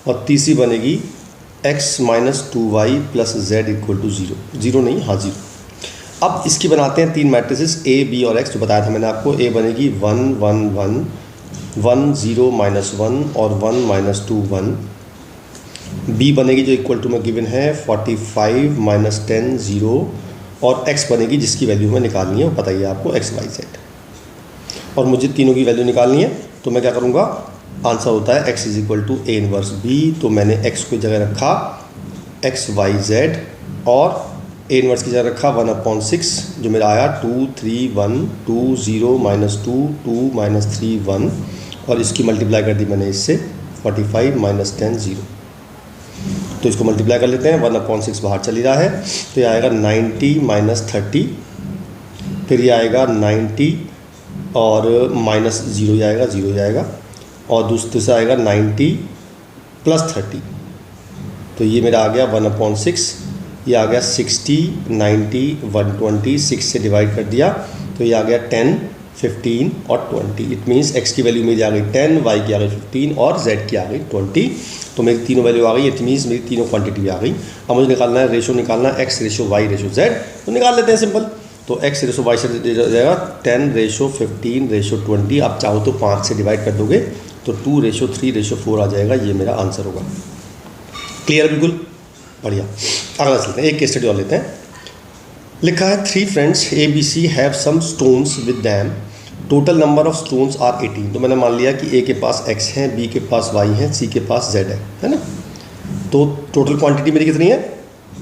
Speaker 1: और तीसरी बनेगी x - 2y + z = 0। 0 नहीं, हाँ 0। अब इसकी बनाते हैं 3 मैट्रिसेस A, B और X, जो बताया था मैंने आपको। A बनेगी 1 1 1 1 0 -1 और 1 - 2 1। B बनेगी जो इक्वल टू में गिवन है 45 - 10 0 और X बनेगी जिसकी वैल्यू हमें निकालनी है, वो पता ही है आपको, x y z। और मुझे तीनों की वैल्यू निकालनी है, तो मैं क्या करूँगा, आंसर होता है x = A इनवर्स B। तो मैंने x को जगह रखा x y z और A इनवर्स की जगह रखा 1/6, जो मेरा आया 2 3 1 2 0 -2 2 -3 1 और इसकी मल्टीप्लाई कर दी मैंने इससे 45 - 10 0। तो इसको मल्टीप्लाई कर लेते हैं, 1/6 बाहर चली रहा है तो ये आएगा 90 - 30। फिर ये आएगा 90 और -0 जाएगा, 0 जाएगा और दूसरा आएगा 90 + 30। तो ये मेरा आ गया 1/6। ये आ गया 60 90 120, 6 से डिवाइड कर दिया तो ये आ गया 10 15 और 20। इट मीन्स x की वैल्यू मेरी आ गई 10, y की आ गई 15 और z की आ गई 20। तो मेरी तीनों वैल्यू आ गई। इट मीन्स मेरी तीनों क्वांटिटी भी आ गई। अब मुझे निकालना है रेशो, निकालना है x ratio y ratio z। तो निकाल लेते हैं सिंपल। तो x रेशो y से जाएगा 10:15:20। आप चाहो तो 5 से डिवाइड कर दोगे तो 2:3:4 आ जाएगा। ये मेरा आंसर होगा। क्लियर बिल्कुल। बढ़िया, अगला चलते हैं, एक केस स्टडी और लेते हैं। लिखा है 3 friends A B C have some stones with them, total number of stones are 18। तो मैंने मान लिया कि ए के पास x है, बी के पास y है, सी के पास z है ना। तो टोटल क्वांटिटी मेरी कितनी है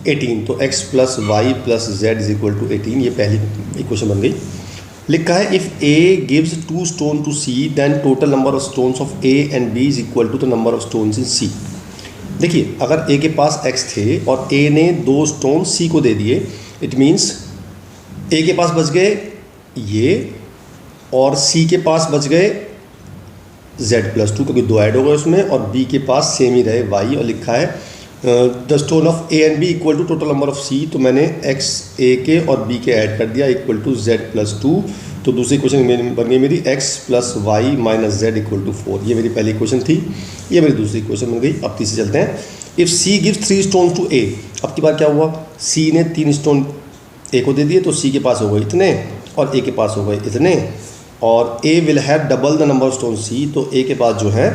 Speaker 1: 18, तो x plus Y plus Z is equal to 18, ये पहली इक्वेशन बन गई। लिखा है if A gives 2 stone to C then total number of stones of A and B is equal to the number of stones in C. देखिए अगर ए के पास x थे और ए ने 2 स्टोन सी को दे दिए, इट मीन्स ए के पास बच गए ये और सी के पास बच गए z+2 क्योंकि 2 ऐड हो गए उसमें, और b के पास सेम ही रहे y, और लिखा है the stone of A and B equal to total number of C. तो मैंने x ए के और b के ऐड कर दिया इक्वल टू z+2। तो दूसरी क्वेश्चन बन गई मेरी x plus Y minus Z equal to 4। ये मेरी पहली क्वेश्चन थी, ये मेरी दूसरी क्वेश्चन बन गई। अब तीसरी चलते हैं। If C gives 3 stone to A, अब की बार क्या हुआ, सी ने 3 स्टोन ए को दे दिए, तो सी के पास हो गए इतने और ए के पास हो गए इतने, और A will have double the number of stone C, तो ए के पास जो है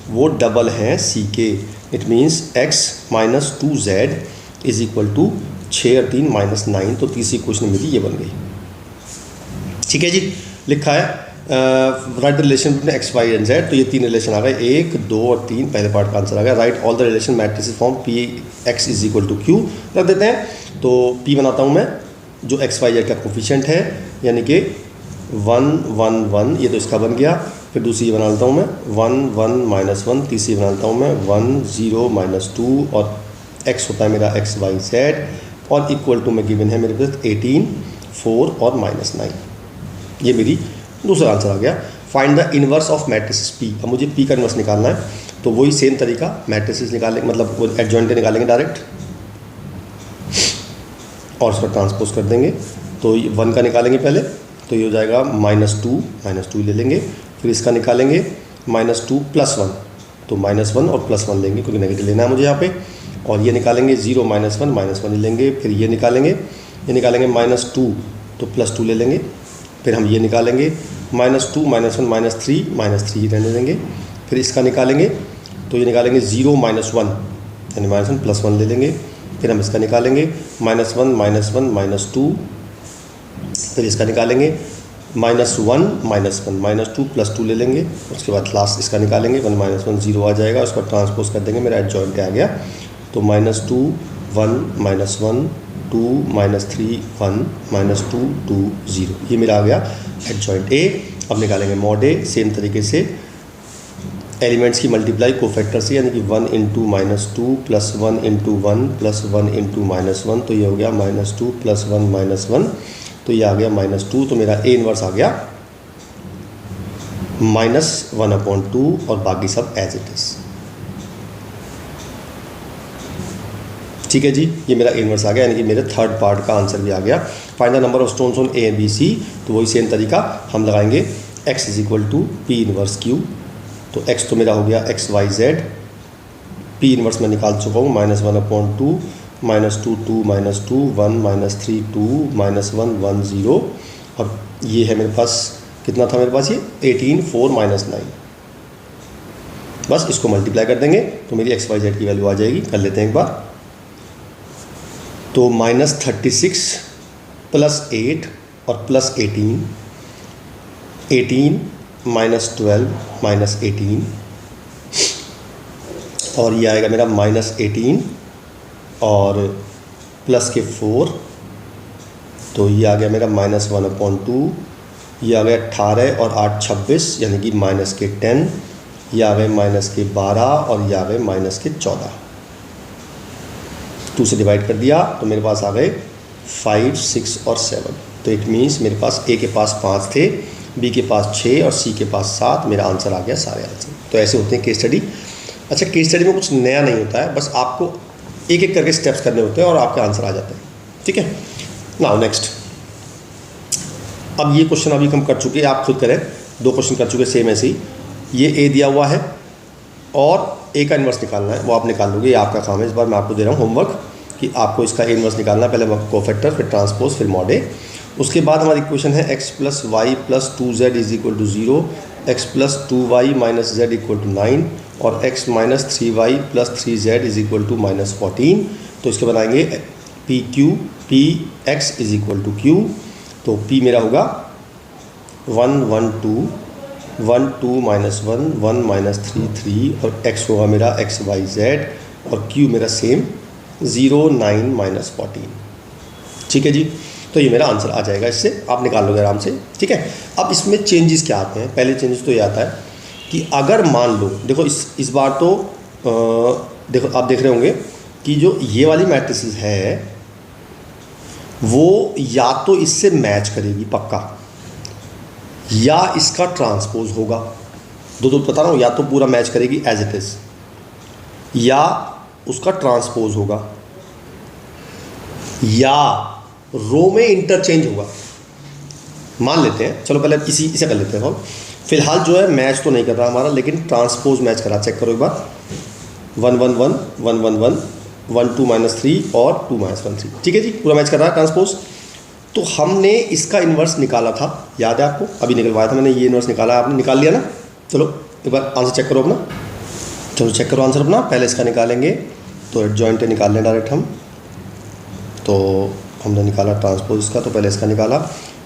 Speaker 1: वो डबल हैं सी के। It means x minus 2z is equal to 6 और 3 माइनस 9। तो तीसरी क्वेश्चन मेरी ये बन गई। ठीक है जी, लिखा है right the relation between x y and z। तो ये 3 रिलेशन आ गए, 1 2 और 3, पहले पार्ट का आंसर आ गया। Right all the relation matrices form P X is equal to Q रख देते हैं। तो p बनाता हूँ मैं, जो x y z का कोफिशिएंट है, यानी कि 1 1 1, ये तो इसका बन गया। फिर दूसरी ये बना लेता हूँ मैं 1 1 माइनस 1, तीसरी बना लेता हूँ मैं 1 0 माइनस 2, और x होता है मेरा x y z, और इक्वल टू में गिवन है मेरे पास 18 4 और माइनस 9। ये मेरी दूसरा आंसर आ गया। Find the inverse of matrices p। अब मुझे p का इनवर्स निकालना है, तो वही सेम तरीका, मैट्रिसेस निकालेंगे, मतलब वो एडजॉइंट निकालेंगे डायरेक्ट और उसका ट्रांसपोज कर देंगे। तो 1 का निकालेंगे पहले, तो ये हो जाएगा -2 ले लेंगे। फिर इसका निकालेंगे -2 + 1, तो -1 और +1 लेंगे क्योंकि नेगेटिव लेना है मुझे यहाँ पे। और ये निकालेंगे 0 -1 लेंगे। फिर ये निकालेंगे -2, तो +2 ले लेंगे। फिर हम ये निकालेंगे -2 -1 -3 रहने देंगे। फिर इसका निकालेंगे, तो ये निकालेंगे 0 -1 यानी -1 +1 ले लेंगे। फिर हम इसका निकालेंगे -1 -2। फिर इसका निकालेंगे -1 -2 +2 ले लेंगे। उसके बाद लास्ट इसका निकालेंगे 1 -1 0 आ जाएगा, उसको ट्रांसपोज कर देंगे, मेरा एडजॉइंट आ गया। तो -2 1 -1 2 -3 1 -2 2 0, ये मेरा आ गया एडजॉइंट ए। अब निकालेंगे मॉड ए, सेम तरीके से एलिमेंट्स की मल्टीप्लाई कोफैक्टर से, यानी कि 1 × -2 + 1 × 1 + 1 × -1, तो ये हो गया -2 + 1 -1, तो ये आ गया -2। तो मेरा ए इनवर्स आ गया -1/2 और बाकी सब एज इट इज़। ठीक है जी, ये मेरा ए इनवर्स आ गया, यानी कि मेरे थर्ड पार्ट का आंसर भी आ गया। Find the number of stones on A B C, तो वही सेम तरीका हम लगाएंगे x is equal to P inverse Q. तो x तो मेरा हो गया x y z, p inverse मैं निकाल चुका हूँ -1/2 -2 2 -2 1 -3 2 -1 1 0, और ये है मेरे पास, कितना था मेरे पास, ये 18 4 -9। बस इसको मल्टीप्लाई कर देंगे तो मेरी x y z की वैल्यू आ जाएगी। कर लेते हैं एक बार। तो -36 + 8 और +18, 18 -12 -18, और ये आएगा मेरा -18 और प्लस के 4, तो ये आ गया मेरा -1/2। ये आ गया 18 और 8 26, यानी कि -10। ये आ गए -12 और ये आ गए -14। 2 से डिवाइड कर दिया तो मेरे पास आ गए 5 6 और 7। तो इट मीन्स मेरे पास ए के पास 5 थे, बी के पास 6 और सी के पास 7। मेरा आंसर आ गया सारे आंसर। तो ऐसे होते हैं केस स्टडी। अच्छा, केस स्टडी में कुछ नया नहीं होता है, बस आपको एक एक करके स्टेप्स करने होते हैं और आपके आंसर आ जाते हैं। ठीक है, नाउ नेक्स्ट। अब ये क्वेश्चन अभी हम कर चुके हैं, आप खुद करें, 2 क्वेश्चन कर चुके सेम ऐसे ही। ये ए दिया हुआ है और ए का इन्वर्स निकालना है, वो आप निकाल लोगे, ये आपका काम है। इस बार मैं आपको दे रहा हूँ होमवर्क कि आपको इसका ए इन्वर्स निकालना है। पहले कोफैक्टर, फिर ट्रांसपोज, फिर मॉड ए। उसके बाद हमारी इक्वेशन है x + y + 2z = 0, x + 2y - z = 9 और x - 3y + 3z = -14। तो इसके बनाएंगे P Q P X is equal to Q. तो पी मेरा होगा 1 1 2 1 2 माइनस 1 1 माइनस 3 3 और x होगा मेरा एक्स वाई जेड और q मेरा सेम 0 9 माइनस 14। ठीक है जी, तो ये मेरा आंसर आ जाएगा, इससे आप निकाल लोगे आराम से। ठीक है, अब इसमें चेंजेस क्या आते हैं? पहले चेंजेस तो ये आता है कि अगर मान लो, देखो इस बार तो देखो आप देख रहे होंगे कि जो ये वाली मैट्रिसेस है वो या तो इससे मैच करेगी पक्का, या इसका ट्रांसपोज होगा। दो बता रहा हूँ, या तो पूरा मैच करेगी एज इट इज़, या उसका ट्रांसपोज होगा, या रो में इंटरचेंज होगा। मान लेते हैं, चलो पहले इसे कर लेते हैं हम। फिलहाल जो है मैच तो नहीं कर रहा हमारा, लेकिन ट्रांसपोज मैच करा। चेक करो एक बार, 1 1 1 1 1 1 1 2 माइनस 3 और 2 माइनस 1 3। ठीक है जी, पूरा मैच कर रहा है ट्रांसपोज। तो हमने इसका इन्वर्स निकाला था, याद है आपको? अभी निकलवाया था मैंने, ये इन्वर्स निकाला, आपने निकाल लिया ना। चलो एक बार आंसर चेक करो अपना, चलो चेक करो आंसर अपना। पहले इसका निकालेंगे, तो एडजॉइंट निकाल लें डायरेक्ट हम। तो हमने निकाला ट्रांसपोज इसका, तो पहले इसका निकाला,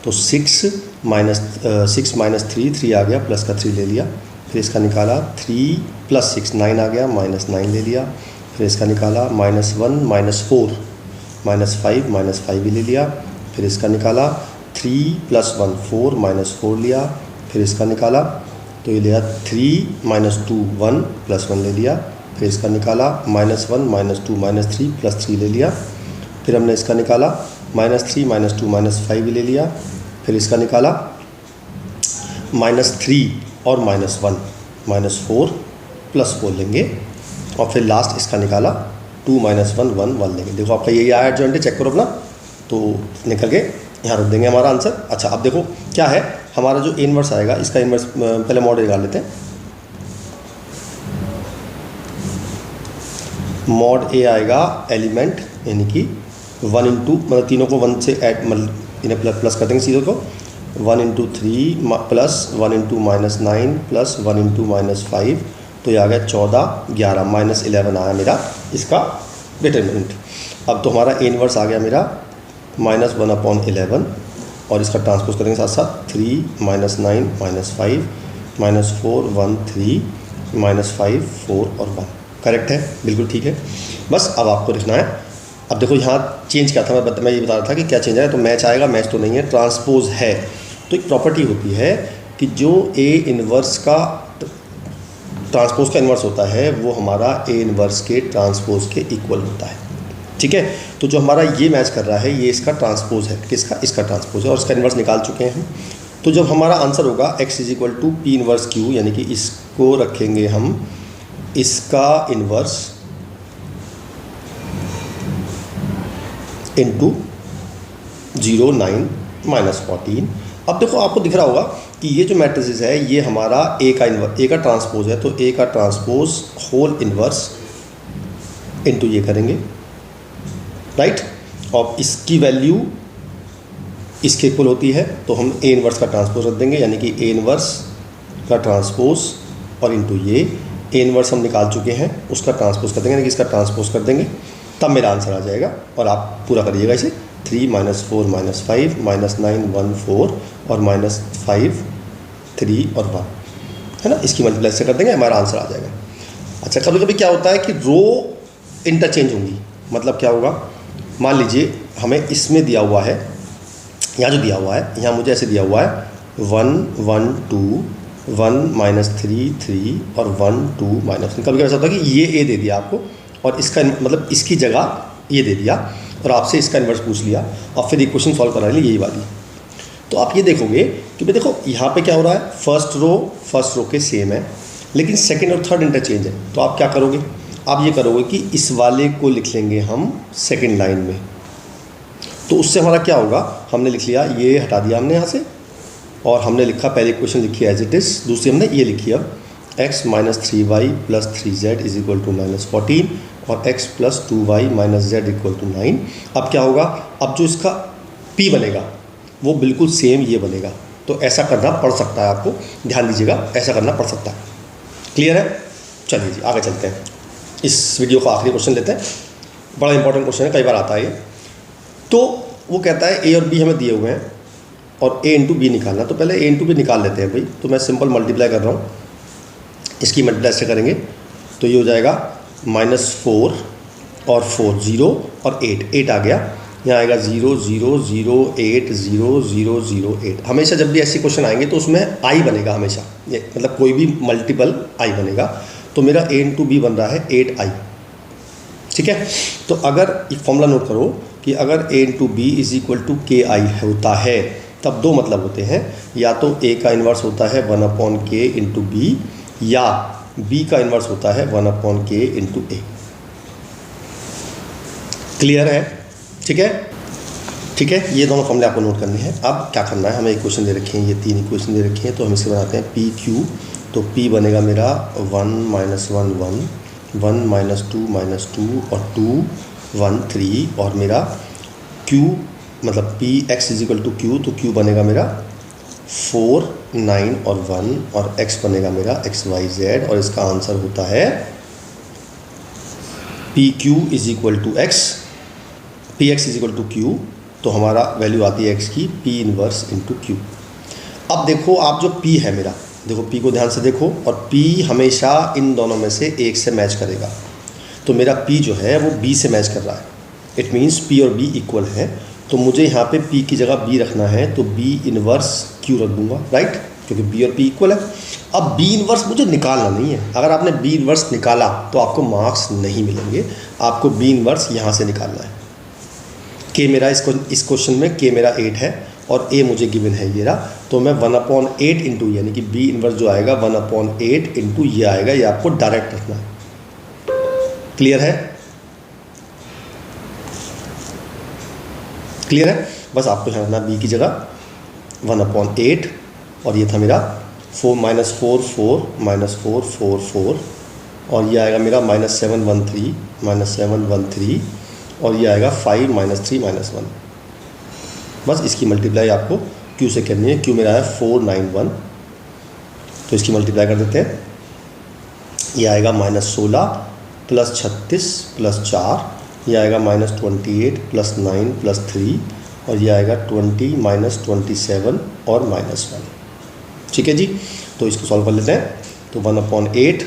Speaker 1: तो 6 माइनस 3 आ गया, प्लस का 3 ले लिया। फिर इसका निकाला 3 प्लस 6 9 आ गया, माइनस 9 ले लिया। फिर इसका निकाला -1 -4 -5 भी ले लिया। फिर इसका निकाला 3 + 1 4 -4 लिया। फिर इसका निकाला तो ये लिया 3 - 2 1 + 1 ले लिया। फिर इसका निकाला -1 -2 -3 + 3 ले लिया। फिर हमने इसका निकाला -3 -2 -5 भी ले लिया। फिर इसका निकाला -3 और -1 -4 + 4 लेंगे। और फिर लास्ट इसका निकाला 2 - 1 1 1 लेंगे। देखो आपका यही आया एडजॉइंट, चेक करो अपना। तो निकल के यहाँ रख देंगे हमारा आंसर। अच्छा, अब देखो क्या है हमारा जो इनवर्स आएगा, इसका इनवर्स पहले मॉड निकाल लेते हैं। मॉड ए आएगा एलिमेंट, यानी कि 1 × मतलब तीनों को 1 से ऐड, मतलब इन्हें प्लस कर देंगे सीधे को। 1 × 3 + 1 × -9 + 1 × -5, तो ये आ गया 14 11 -11 आया मेरा इसका डिटरमिनेंट। अब तो हमारा ए इनवर्स आ गया मेरा -1/11, और इसका ट्रांसपोज करेंगे साथ साथ 3 - 9 - 5 -4 1 3 -5 4 और 1। करेक्ट है, बिल्कुल ठीक है। बस अब आपको लिखना है। अब देखो यहाँ चेंज क्या था, मैं ये बता रहा था कि क्या चेंज है। तो मैच आएगा, मैच तो नहीं है, ट्रांसपोज है। तो एक प्रॉपर्टी होती है कि जो ए इनवर्स का ट्रांसपोज का इन्वर्स होता है वो हमारा ए इनवर्स के ट्रांसपोज के इक्वल होता है। ठीक है, तो जो हमारा ये मैच कर रहा है ये इसका ट्रांसपोज है। किसका? इसका ट्रांसपोज है, और इसका इन्वर्स निकाल चुके हैं हम। तो जब हमारा आंसर होगा x = P इनवर्स Q, यानी कि इसको रखेंगे हम इसका इन्वर्स इंटू 0 9 -14। अब देखो आपको दिख रहा होगा कि ये जो मैट्रिसेस है ये हमारा ए का ट्रांसपोज है। तो ए का ट्रांसपोज होल इनवर्स इंटू ये करेंगे, राइट। और इसकी वैल्यू इसके इक्वल होती है, तो हम ए इनवर्स का ट्रांसपोज रख देंगे, यानी कि ए इनवर्स का ट्रांसपोज और इंटू ये ए इनवर्स हम निकाल चुके हैं, उसका ट्रांसपोज कर देंगे, यानी कि इसका ट्रांसपोज कर देंगे, तब मेरा आंसर आ जाएगा। और आप पूरा करिएगा इसे, 3 - 4 -5 -9 1 4 और -5 3 और 1, है ना। इसकी मल्टीप्लाई से कर देंगे, हमारा आंसर आ जाएगा। अच्छा, कभी कभी क्या होता है कि रो इंटरचेंज होंगी। मतलब क्या होगा, मान लीजिए हमें इसमें दिया हुआ है, यहाँ जो दिया हुआ है, यहाँ मुझे ऐसे दिया हुआ है 1 1 2 1 -3 3 और 1 2 -1। कभी कभी ऐसा होता है कि ये ए दे दिया आपको, और इसका मतलब इसकी जगह ये दे दिया, और आपसे इसका इन्वर्स पूछ लिया, और फिर इक्वेशन सॉल्व करा ली यही वाली। तो आप ये देखोगे कि भाई देखो यहाँ पे क्या हो रहा है, फर्स्ट रो के सेम है, लेकिन सेकंड और थर्ड इंटरचेंज है। तो आप क्या करोगे, आप ये करोगे कि इस वाले को लिख लेंगे हम सेकंड लाइन में। तो उससे हमारा क्या होगा, हमने लिख लिया, ये हटा दिया हमने यहाँ से, और हमने लिखा पहले इक्वेशन लिखी एज इट इज़, दूसरी हमने ये लिखी अब x - 3y + 3z = -14 और x + 2y - z = 9। अब क्या होगा, अब जो इसका p बनेगा वो बिल्कुल सेम ये बनेगा। तो ऐसा करना पड़ सकता है, आपको ध्यान दीजिएगा, ऐसा करना पड़ सकता है। क्लियर है? चलिए जी आगे चलते हैं, इस वीडियो का आखिरी क्वेश्चन लेते हैं। बड़ा इंपॉर्टेंट क्वेश्चन है, कई बार आता है ये। तो वो कहता है ए और बी हमें दिए हुए हैं और ए इंटू बी निकालना, तो पहले ए इंटू बी निकाल लेते हैं भाई। तो मैं सिंपल मल्टीप्लाई कर रहा हूँ, इसकी मल्टीप्लाई से करेंगे तो ये हो जाएगा -4 और 4 0 और 8 आ गया, यहाँ आएगा 0 0 0 8 0 0 0 8। हमेशा जब भी ऐसे क्वेश्चन आएंगे तो उसमें आई बनेगा हमेशा, ये मतलब कोई भी मल्टीपल आई बनेगा। तो मेरा ए इंटू बी बन रहा है 8i, ठीक है। तो अगर एक फॉर्मूला नोट करो कि अगर A into B is equal to K I होता है, तब दो मतलब होते हैं, या तो ए का इन्वर्स होता है 1/k इंटू बी, या बी का इन्वर्स होता है 1/k इंटू ए। क्लियर है? ठीक है, ठीक है। ये दोनों फॉर्मूले आपको नोट करने हैं। अब क्या करना है, हमें इक्वेशन दे रखे हैं, ये 3 इक्वेशन दे रखे हैं, तो हम इसे बनाते हैं पी क्यू। तो P बनेगा मेरा 1 - 1 1 1 - 2 -2 और 2 1 3, और मेरा Q मतलब P X is equal to Q, तो Q बनेगा मेरा 4 9 और 1, और X बनेगा मेरा XYZ, और इसका आंसर होता है PQ is equal to X, PX is equal to Q. तो हमारा वैल्यू आती है X की P इनवर्स इंटू क्यू। अब देखो आप जो P है मेरा, देखो P को ध्यान से देखो, और P हमेशा इन दोनों में से एक से मैच करेगा। तो मेरा P जो है वो B से मैच कर रहा है, इट मीन्स P और B इक्वल है। तो मुझे यहाँ पे P की जगह B रखना है, तो B इनवर्स Q रख दूंगा, राइट, क्योंकि B और P इक्वल है। अब B इनवर्स मुझे निकालना नहीं है, अगर आपने B इनवर्स निकाला तो आपको मार्क्स नहीं मिलेंगे, आपको B इनवर्स यहाँ से निकालना है। K मेरा इस क्वेश्चन में K मेरा 8 है और A मुझे गिवन है ये रहा, तो मैं 1/8 इंटू, यानी कि B इनवर्स जो आएगा 1/8 इंटू ये आएगा, ये आपको डायरेक्ट रखना है। क्लियर है? क्लियर है? बस आपको यहाँ रखना B की जगह 1/8, और ये था मेरा 4 -4 4 -4 4 4, और ये आएगा मेरा -7 13 और ये आएगा 5 -3 -1। बस इसकी मल्टीप्लाई आपको Q से करनी है। Q मेरा है 491, तो इसकी मल्टीप्लाई कर देते हैं। ये आएगा -16 + 36 + 4, ये आएगा -28 + 9 + 3, और ये आएगा 20 -27 और -1। ठीक है जी, तो इसको सॉल्व कर लेते हैं। तो 1/8,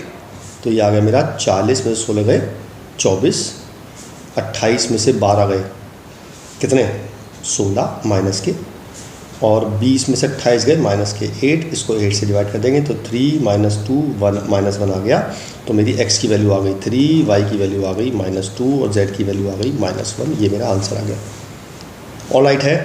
Speaker 1: तो ये आ गया मेरा 40 में से 16 गए 24, 28 में से 12 गए कितने 16 माइनस के, और 20 में से 28 गए माइनस के 8, इसको 8 से डिवाइड कर देंगे तो 3 - 2 1 -1 आ गया। तो मेरी x की वैल्यू आ गई 3, y की वैल्यू आ गई -2 और z की वैल्यू आ गई -1। ये मेरा आंसर आ गया। ऑलराइट है,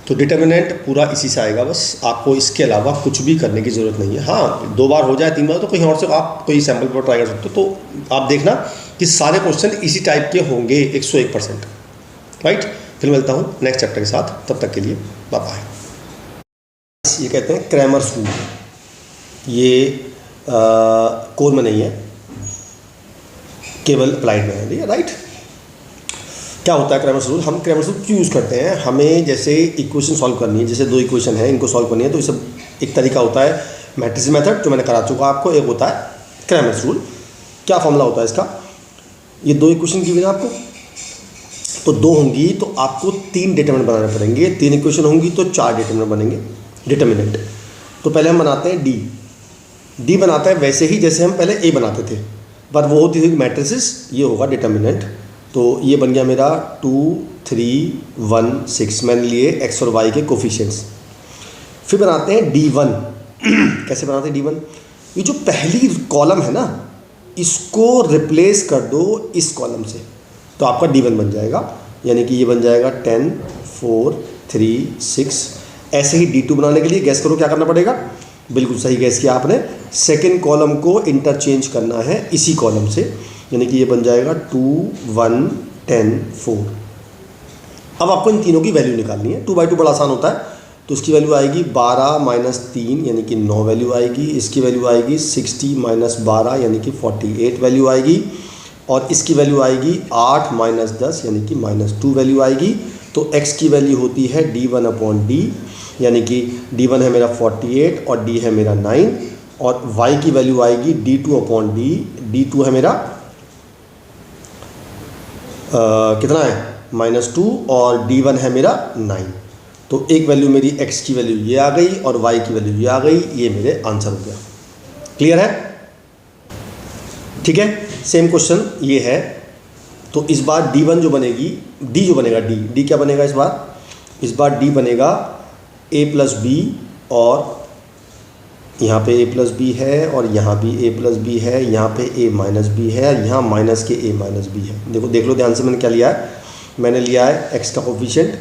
Speaker 1: तो डिटर्मिनेंट पूरा इसी से आएगा, बस आपको इसके अलावा कुछ भी करने की ज़रूरत नहीं है। हाँ, 2 बार हो जाए 3 बार तो कहीं और से आप कोई सैम्पल पर ट्राई कर सकते हो। तो आप देखना कि सारे क्वेश्चन इसी टाइप के होंगे 101%, राइट। फिर मिलता हूँ नेक्स्ट चैप्टर के साथ, तब तक के लिए बाय बाय। ये कहते हैं क्रैमर्स रूल, ये कोर में नहीं है, केवल अप्लाइड में है, राइट। क्या होता है क्रैमर्स रूल? हम क्रैमर्स रूल क्यों यूज़ करते हैं? हमें जैसे इक्वेशन सॉल्व करनी है, जैसे 2 इक्वेशन है, इनको सॉल्व करनी है, तो इसे एक तरीका होता है मैट्रिक्स मेथड, जो मैंने करा चुका आपको, एक होता है क्रैमर्स रूल। क्या फॉर्मूला होता है इसका? ये 2 इक्वेशन की बिना आपको तो 2 होंगी तो आपको 3 डिटरमिनेंट बनाने पड़ेंगे, 3 इक्वेशन होंगी तो 4 डिटरमिनेंट बनेंगे। डिटरमिनेंट तो पहले हम बनाते हैं डी बनाते हैं वैसे ही जैसे हम पहले ए बनाते थे, पर वो होती थी मैट्रिसेस, ये होगा डिटरमिनेंट। तो ये बन गया मेरा 2 3 1 6, मैंने लिए एक्स और वाई के कोफिशिएंट्स। फिर बनाते हैं D1। कैसे बनाते हैं D1? ये जो पहली कॉलम है ना, इसको रिप्लेस कर दो इस कॉलम से, तो आपका D1 बन जाएगा, यानी कि ये बन जाएगा 10 4 3 6। ऐसे ही D2 बनाने के लिए गैस करो क्या करना पड़ेगा? बिल्कुल सही गैस किया आपने, सेकेंड कॉलम को इंटरचेंज करना है इसी कॉलम से, यानी कि ये बन जाएगा 2 1 10 4। अब आपको इन तीनों की वैल्यू निकालनी है। 2/2 बड़ा आसान होता है, तो इसकी वैल्यू आएगी 12 - 3 यानी कि 9 वैल्यू आएगी। इसकी वैल्यू आएगी 60 - 12 यानी कि 48 वैल्यू आएगी, और इसकी वैल्यू आएगी 8 - 10 यानी कि -2 वैल्यू आएगी। तो x की वैल्यू होती है D1/D, यानी कि D1 है मेरा 48 और D है मेरा 9, और y की वैल्यू आएगी D2/D, D2 है मेरा कितना है -2 और D1 है मेरा 9। तो एक वैल्यू मेरी x की वैल्यू ये आ गई और y की वैल्यू ये आ गई, ये मेरे आंसर हो गया। क्लियर है? ठीक है, सेम क्वेश्चन ये है। तो इस बार D1 जो बनेगी, D जो बनेगा, D क्या बनेगा इस बार D बनेगा a प्लस बी, और यहाँ पे a प्लस बी है और यहाँ भी a प्लस बी है, यहाँ पे a माइनस बी है और यहाँ माइनस के a माइनस बी है। देख लो ध्यान से मैंने क्या लिया है। मैंने लिया है x का कोफिशिएंट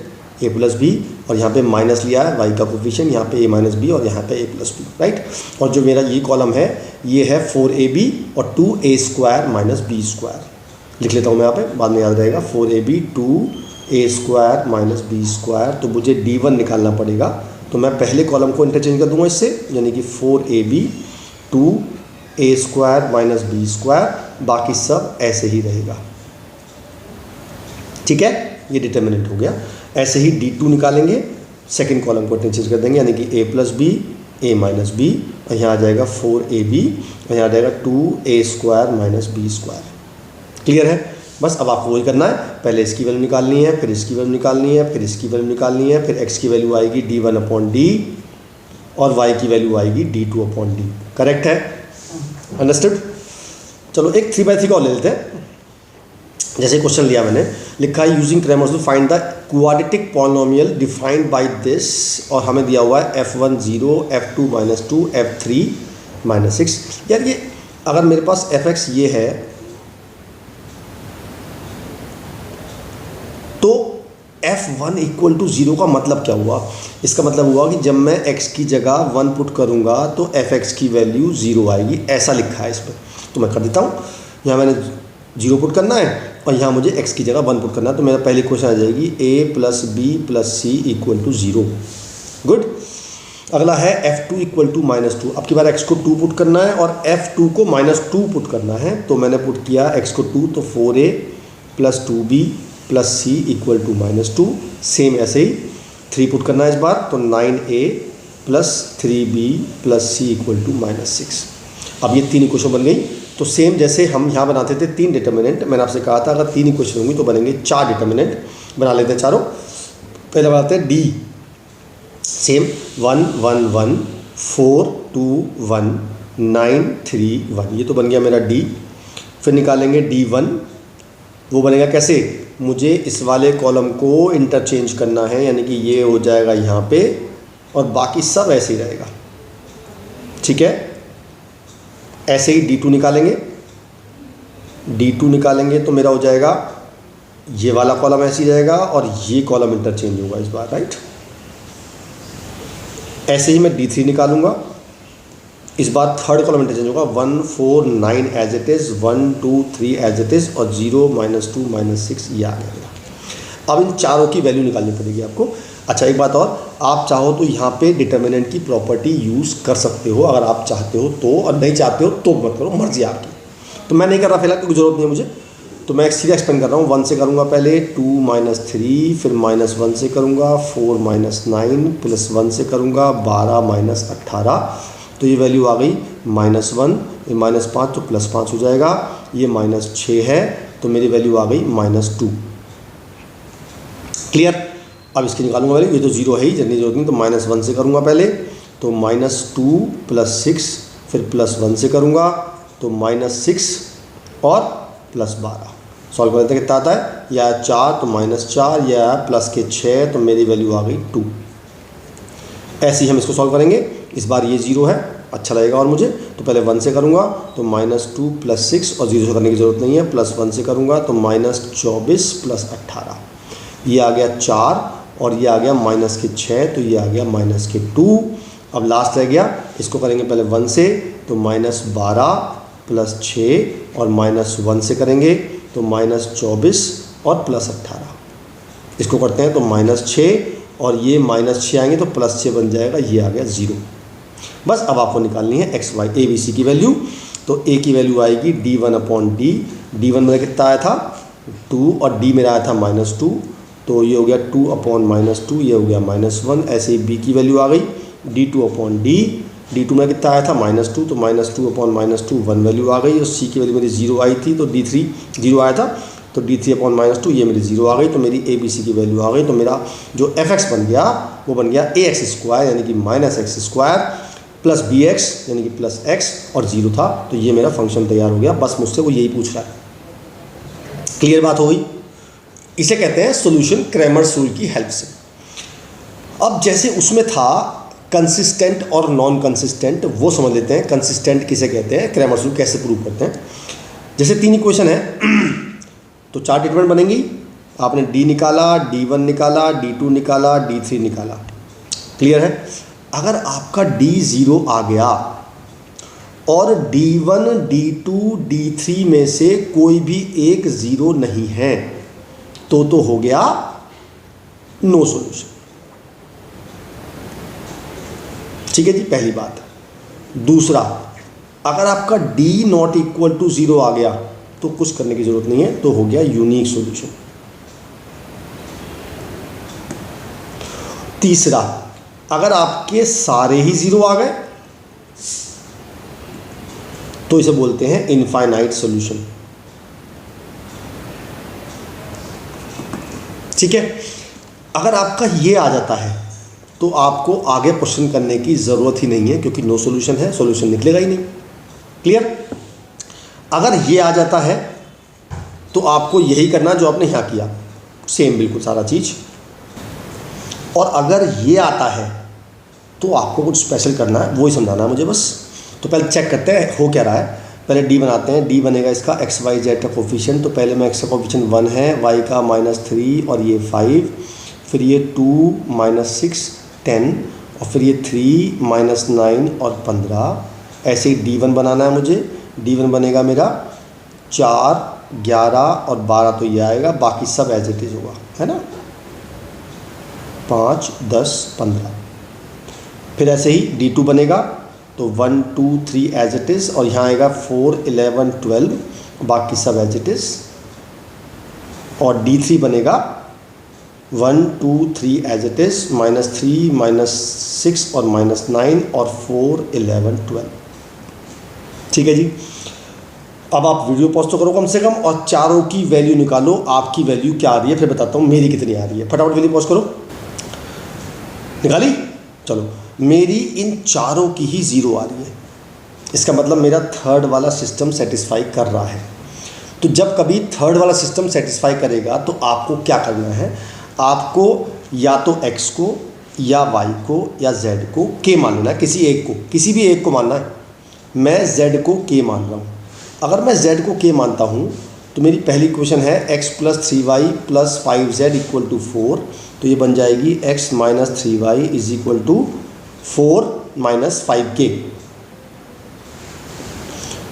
Speaker 1: a प्लस बी और यहाँ पे माइनस लिया है y का कोफिशिएंट, यहाँ पे a माइनस बी और यहाँ पे a प्लस बी, राइट। और जो मेरा ये कॉलम है ये है 4ab और 2a square minus B square. लिख लेता हूँ मैं यहाँ पे, बाद में याद रहेगा। 4ab 2a square minus B square. तो मुझे D1 निकालना पड़ेगा, तो मैं पहले कॉलम को इंटरचेंज कर दूंगा इससे, यानी कि 4ab 2a square minus B square, बाकी सब ऐसे ही रहेगा। ठीक है, ये डिटर्मिनेंट हो गया। ऐसे ही D2 निकालेंगे, सेकंड कॉलम को इंटरचेंज कर देंगे, यानी कि a plus B a minus B, और यहाँ आ जाएगा 4ab और यहाँ आ जाएगा 2a square minus B square. Clear है? बस अब आपको वही करना है, पहले इसकी वैल्यू निकालनी है, फिर इसकी वैल्यू निकालनी है, फिर इसकी वैल्यू निकालनी है, फिर x की वैल्यू आएगी D1 अपॉन D और y की वैल्यू आएगी D2 अपॉन D। करेक्ट है? अंडरस्टूड? चलो एक 3/3 का और ले लेते हैं। जैसे क्वेश्चन लिया मैंने, लिखा है using Cramer's to find the quadratic polynomial defined by this, और हमें दिया हुआ है f1 0, f2 -2, f3 -6। यार ये अगर मेरे पास fx ये है तो f1 = 0 का मतलब क्या हुआ? इसका मतलब हुआ कि जब मैं x की जगह 1 पुट करूंगा तो fx की वैल्यू 0 आएगी, ऐसा लिखा है इस पर। तो मैं कर देता हूँ, यहाँ मैंने 0 पुट करना है और यहाँ मुझे x की जगह 1 पुट करना है। तो मेरा पहली क्वेश्चन आ जाएगी a plus b plus c = 0। Good. अगला है f2 = -2। अब की बार x को 2 पुट करना है और f2 को -2 पुट करना है। तो मैंने पुट किया x को 2, तो 4a plus 2b plus c = -2। Same ऐसे ही 3 पुट करना है इस बार, तो 9a plus 3b plus c = -6। अब ये 3 इक्वेशन बन गई। तो सेम जैसे हम यहाँ बनाते थे 3 डिटर्मिनेंट, मैंने आपसे कहा था अगर 3 इक्वेशन होंगी तो बनेंगे 4 डिटर्मिनेंट। बना लेते हैं चारों। पहले बनाते हैं d, सेम 1 1 1 4 2 1 9 3 1, ये तो बन गया मेरा d। फिर निकालेंगे D1, वो बनेगा कैसे? मुझे इस वाले कॉलम को इंटरचेंज करना है, यानी कि ये हो जाएगा यहाँ पे और बाकी सब ऐसे ही रहेगा। ठीक है, ऐसे ही D2 निकालेंगे। D2 निकालेंगे तो मेरा हो जाएगा ये वाला कॉलम ऐसे ही रहेगा और ये कॉलम इंटरचेंज होगा इस बार, राइट। ऐसे ही मैं D3 निकालूंगा, इस बार थर्ड कॉलम इंटरचेंज होगा। 1 4 9 as it is, 1 2 3 as it is और 0 -2 -6 ये आ गया। अब इन चारों की वैल्यू निकालनी पड़ेगी आपको। अच्छा एक बात और, आप चाहो तो यहाँ पे डिटर्मिनेंट की प्रॉपर्टी यूज़ कर सकते हो अगर आप चाहते हो तो, और नहीं चाहते हो तो मत करो, मर्जी आपकी। तो मैं नहीं कर रहा फिलहाल, क्योंकि ज़रूरत नहीं है मुझे। तो मैं सीधा एक्सपेंड कर रहा हूँ। 1 से करूँगा पहले, 2 -3, फिर -1 से करूँगा, 4 -9 प्लस 1 से करूँगा, 12 -18। तो ये वैल्यू आ गई -1, ये -5 तो +5 हो जाएगा, ये -6 है तो मेरी वैल्यू आ गई -2। क्लियर? अब इसकी निकालूंगा वैल्यू, ये तो 0 है ही, जल्दी जरूरत नहीं। तो -1 से करूँगा पहले, तो -2 + 6, फिर +1 से करूँगा तो -6 और +12। सॉल्व कर देते हैं, कितना आता है? या 4 तो -4, या प्लस के 6 तो मेरी वैल्यू आ गई 2। ऐसे ही हम इसको सॉल्व करेंगे। इस बार ये 0 है, अच्छा लगेगा और मुझे। तो पहले 1 से करूँगा तो -2 + 6 और 0 से करने की ज़रूरत नहीं है, +1 से करूँगा तो -24 + 18, ये आ गया 4 और ये आ गया -6 तो ये आ गया -2। अब लास्ट रह गया, इसको करेंगे पहले 1 से तो -12 + 6 और -1 से करेंगे तो -24 और +18। इसको करते हैं तो -6 और ये -6 आएंगे तो +6 बन जाएगा, ये आ गया 0। बस अब आपको निकालनी है x y a b c की वैल्यू। तो a की वैल्यू आएगी D1 अपॉन D। D1 मेरा कितना आया था? 2 और D मेरा आया था -2, तो ये हो गया 2 अपॉन -2, ये हो गया -1। ऐसे ही b की वैल्यू आ गई D2 अपॉन D। D2 में कितना आया था? -2, तो -2 अपॉन -2 1 वैल्यू आ गई और c की वैल्यू मेरी 0 आई थी, तो D3 0 आया था, तो d3/-2 ये मेरी 0 आ गई, तो मेरी ABC की वैल्यू आ गई। तो मेरा जो fx बन गया वो बन गया ax² यानी कि -x² प्लस bx यानी कि प्लस x, और 0 था, तो ये मेरा फंक्शन तैयार हो गया। बस मुझसे वो यही पूछ रहा है। क्लियर बात हो गई? इसे कहते हैं सॉल्यूशन क्रैमर्स रूल की हेल्प से। अब जैसे उसमें था कंसिस्टेंट और नॉन कंसिस्टेंट, वो समझ लेते हैं। कंसिस्टेंट किसे कहते हैं, क्रैमर्स रूल कैसे प्रूव करते हैं। जैसे 3 इक्वेशन है तो 4 डिटरमिनेंट बनेंगी। आपने d निकाला, d1 निकाला, d2 निकाला, d3 निकाला। क्लियर है? अगर आपका d0 आ गया और d1, d2, d3 में से कोई भी एक 0 नहीं है तो हो गया नो सॉल्यूशन। ठीक है जी, पहली बात। दूसरा, अगर आपका d ≠ 0 आ गया तो कुछ करने की जरूरत नहीं है, तो हो गया यूनिक सॉल्यूशन। तीसरा, अगर आपके सारे ही 0 आ गए तो इसे बोलते हैं इनफाइनाइट सॉल्यूशन। ठीक है? अगर आपका ये आ जाता है तो आपको आगे क्वेश्चन करने की ज़रूरत ही नहीं है, क्योंकि नो सॉल्यूशन है, सॉल्यूशन निकलेगा ही नहीं। क्लियर? अगर ये आ जाता है तो आपको यही करना जो आपने यहाँ किया, सेम बिल्कुल सारा चीज़। और अगर ये आता है तो आपको कुछ स्पेशल करना है, वो ही समझाना है मुझे बस। तो पहले चेक करते हैं हो क्या रहा है। पहले d बनाते हैं। d बनेगा इसका x y z का कोफिशिएंट। तो पहले में x का कोफिशिएंट 1 है, y का -3 और ये 5, फिर ये 2 -6 10 और फिर ये 3 -9 और 15। ऐसे ही d1 बनाना है मुझे। d1 बनेगा मेरा 4 11 और 12, तो ये आएगा, बाकी सब एज इट इज़ होगा, है ना, 5 10 15। फिर ऐसे ही d2 बनेगा, तो 1 2 3 एज इट इज़, और यहाँ आएगा 4 11 12, बाकी सब एज इट इज़। और d3 बनेगा 1 2 3 एज इट इज़, -3 -6 और -9 और 4 11 12। ठीक है जी। अब आप वीडियो पॉज तो करो कम से कम, और चारों की वैल्यू निकालो। आपकी वैल्यू क्या आ रही है फिर बताता हूँ मेरी कितनी आ रही है। फटाफट वीडियो पॉज करो। निकाली? चलो, मेरी इन चारों की ही 0 आ रही है। इसका मतलब मेरा थर्ड वाला सिस्टम सेटिस्फाई कर रहा है। तो जब कभी थर्ड वाला सिस्टम सेटिस्फाई करेगा तो आपको क्या करना है, आपको या तो x को या y को या z को k मान लेना है। किसी एक को, किसी भी एक को मानना है। मैं z को k मान रहा हूँ। अगर मैं z को k मानता हूँ तो मेरी पहली इक्वेशन है x + 3y + 5z = 4। तो ये बन जाएगी x - 3y = 4 - 5k।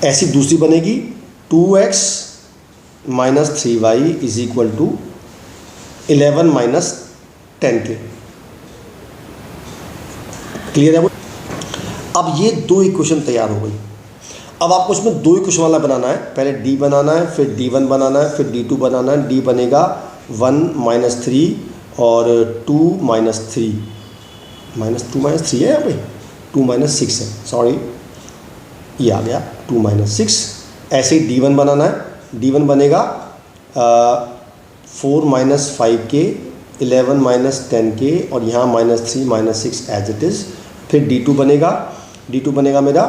Speaker 1: ऐसी दूसरी बनेगी 2x - 3y = 11 - 10k। क्लियर है? अब ये 2 इक्वेशन तैयार हो गई। अब आपको इसमें 2 इक्वेशन वाला बनाना है। पहले d बनाना है, फिर d1 बनाना है, फिर d2 बनाना है। d बनेगा 1 - 3 और 2 - 3, -2 - 3 है यहाँ पे, 2 - 6 है, सॉरी ये आ गया 2 - 6। ऐसे ही d1 बनाना है। d1 बनेगा 4 - 5k 11 - 10k और यहाँ -3 - 6 एज इट इज़। फिर d2 बनेगा, d2 बनेगा मेरा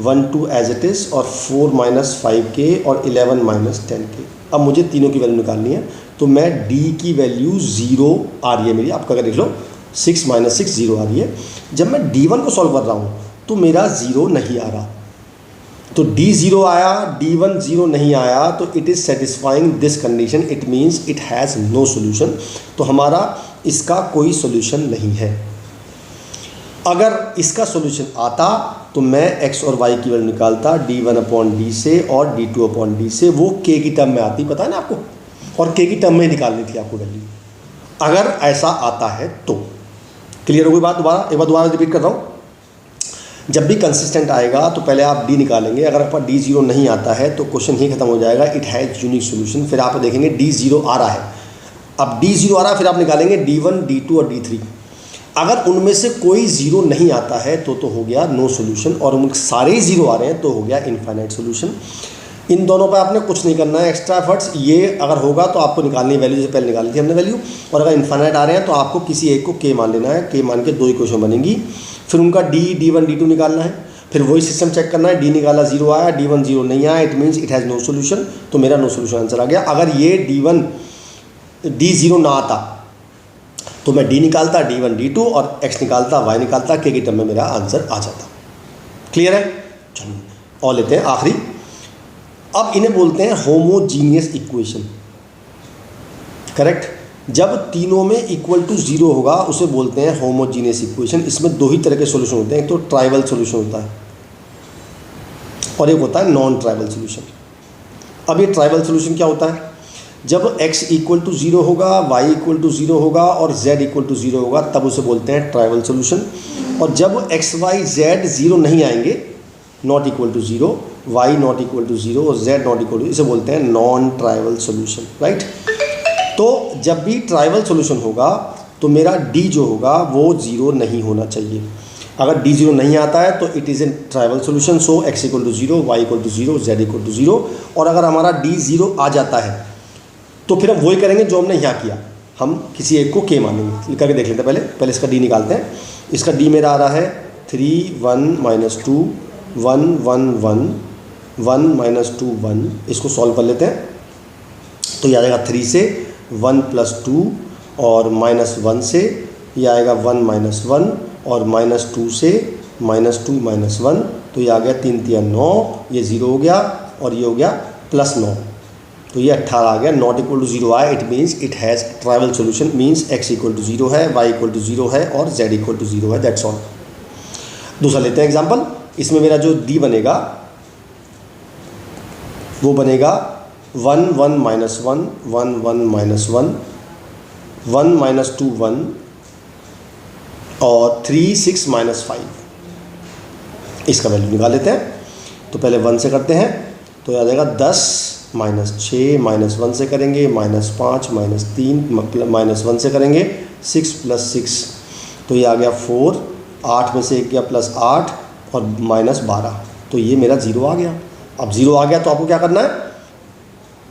Speaker 1: 1 2 एज इट इज़ और 4 - 5k और 11 - 10k। अब मुझे तीनों की वैल्यू निकालनी है। तो मैं d की वैल्यू 0 आ रही है मेरी, आपका अगर देख लो 6 - 6 0 आ रही है। जब मैं d1 को सॉल्व कर रहा हूँ तो मेरा 0 नहीं आ रहा। तो d 0 आया, d1 0 नहीं आया, तो it is satisfying this condition, it means it has no solution. तो हमारा इसका कोई सोल्यूशन नहीं है। अगर इसका सोल्यूशन आता तो मैं x और y की वैल्यू निकालता d1/d से और d2/d से। वो k की टर्म में आती, पता है ना आपको, और k की टर्म में निकालनी थी आपको वैल्यू, अगर ऐसा आता है तो। क्लियर हो गई बात? एक बार दोबारा रिपीट कर रहा हूँ। जब भी कंसिस्टेंट आएगा तो पहले आप d निकालेंगे। अगर आपका d 0 नहीं आता है तो क्वेश्चन ही खत्म हो जाएगा, इट हैज़ यूनिक सोल्यूशन। फिर आप देखेंगे d 0 आ रहा है। अब d 0 आ रहा है, फिर आप निकालेंगे d1 d2 और d3। अगर उनमें से कोई 0 नहीं आता है तो हो गया नो सोल्यूशन, और उनके सारे ही 0 आ रहे हैं तो हो गया इनफाइनाइट सोल्यूशन। इन दोनों पे आपने कुछ नहीं करना है एक्स्ट्रा एफर्ट्स। ये अगर होगा तो आपको निकालनी वैल्यू, जैसे पहले निकाली थी हमने वैल्यू, और अगर इन्फाइनाइट आ रहे हैं तो आपको किसी एक को के मान लेना है, के मान के दो इक्वेशन बनेंगी, फिर उनका D1 D2 निकालना है, फिर वही सिस्टम चेक करना है, D निकाला 0 आया, D1 0 नहीं आया, it means it has no solution, तो मेरा नो सोल्यूशन आंसर आ गया। अगर ये D0 ना आता तो मैं D निकालता, D1 D2 और X निकालता, Y निकालता, के की टर्म में मेरा आंसर आ जाता। क्लियर है? चलिए और लेते हैं आखिरी। अब इन्हें बोलते हैं होमोजीनियस इक्वेशन, करेक्ट। जब तीनों में इक्वल टू 0 होगा उसे बोलते हैं होमोजीनियस इक्वेशन। इसमें दो ही तरह के सॉल्यूशन होते हैं, एक तो ट्राइवल सॉल्यूशन होता है और एक होता है नॉन ट्राइवल सॉल्यूशन। अब ये ट्राइवल सॉल्यूशन क्या होता है? जब x इक्वल टू 0 होगा, y इक्वल टू 0 होगा और z इक्वल टू 0 होगा, तब उसे बोलते हैं ट्राइवल सॉल्यूशन। और जब x y z 0 नहीं आएंगे, not equal to 0, y not equal to 0 और z नॉट इक्वल टू, इसे बोलते हैं नॉन ट्राइवल सॉल्यूशन, राइट। तो जब भी ट्राइवल सॉल्यूशन होगा तो मेरा d जो होगा वो 0 नहीं होना चाहिए। अगर d 0 नहीं आता है तो it is a trivial solution, so x equal to 0, y equal to 0, z equal to 0। और अगर हमारा d 0 आ जाता है तो फिर हम वही करेंगे जो हमने यहाँ किया, हम किसी एक को k मानेंगे। करके देख लेते हैं, पहले इसका d निकालते हैं। इसका d मेरा आ रहा है 3 1 -2 1 1 1 1 -2 1। इसको सॉल्व कर लेते हैं तो ये आ जाएगा 3 से 1 + 2 और -1 से ये आएगा 1 - 1 और -2 से -2 - 1, तो ये आ गया 3 3 9, ये 0 हो गया और ये हो गया +9, तो ये 18 आ गया। नॉट इक्वल टू 0 आया, it means it has trivial solution, means x equal to 0 है, y इक्वल टू 0 है और z इक्वल टू 0 है, दैट्स ऑल। दूसरा लेते हैं एग्जाम्पल। इसमें मेरा जो d बनेगा वो बनेगा 1 1 - 1 1 1 - 1 1 -2 1 और 3 6 - 5। इसका वैल्यू निकाल लेते हैं। तो पहले 1 से करते हैं तो आ जाएगा 10 -6 -1 से करेंगे, -5 -3 -1 से करेंगे, 6 + 6 तो ये आ गया 4, 8 में से 1 गया +8 और -12, तो ये मेरा 0 आ गया। अब 0 आ गया तो आपको क्या करना है,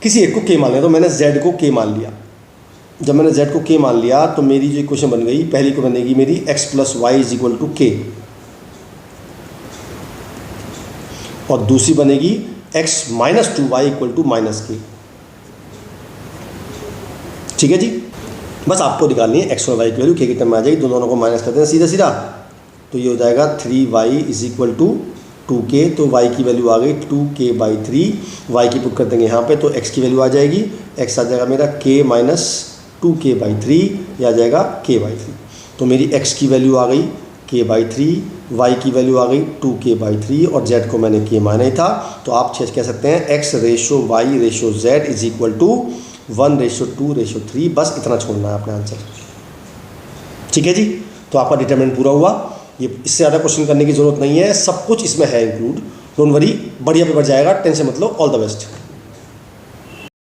Speaker 1: किसी एक को k मान लिया। तो मैंने z को k मान लिया। जब मैंने z को k मान लिया तो मेरी जो इक्वेशन बन गई, पहली को बनेगी मेरी x + y = k और दूसरी बनेगी x - 2y = -k। ठीक है जी, बस आपको निकालनी है x और y की वैल्यू, k की टर्म में आ जाएगी, दोनों को माइनस करते हैं सीधा सीधा, तो ये हो जाएगा 3y = 2k। तो y की वैल्यू आ गई 2k/3, y की पुट कर देंगे यहाँ पे तो x की वैल्यू आ जाएगी, x आ जाएगा मेरा k - 2k/3, यह आ जाएगा k/3। तो मेरी x की वैल्यू आ गई k/3, y की वैल्यू आ गई 2k/3 और z को मैंने k माना ही था, तो आप कह सकते हैं x ratio y ratio z = 1:2:3। बस इतना छोड़ना है अपने आंसर। ठीक है जी, तो आपका डिटरमिनेंट पूरा हुआ। ये इससे ज़्यादा क्वेश्चन करने की ज़रूरत नहीं है, सब कुछ इसमें है इंक्लूड, डोंट वरी, बढ़िया पेपर जाएगा, टेंशन मत लो। All the best.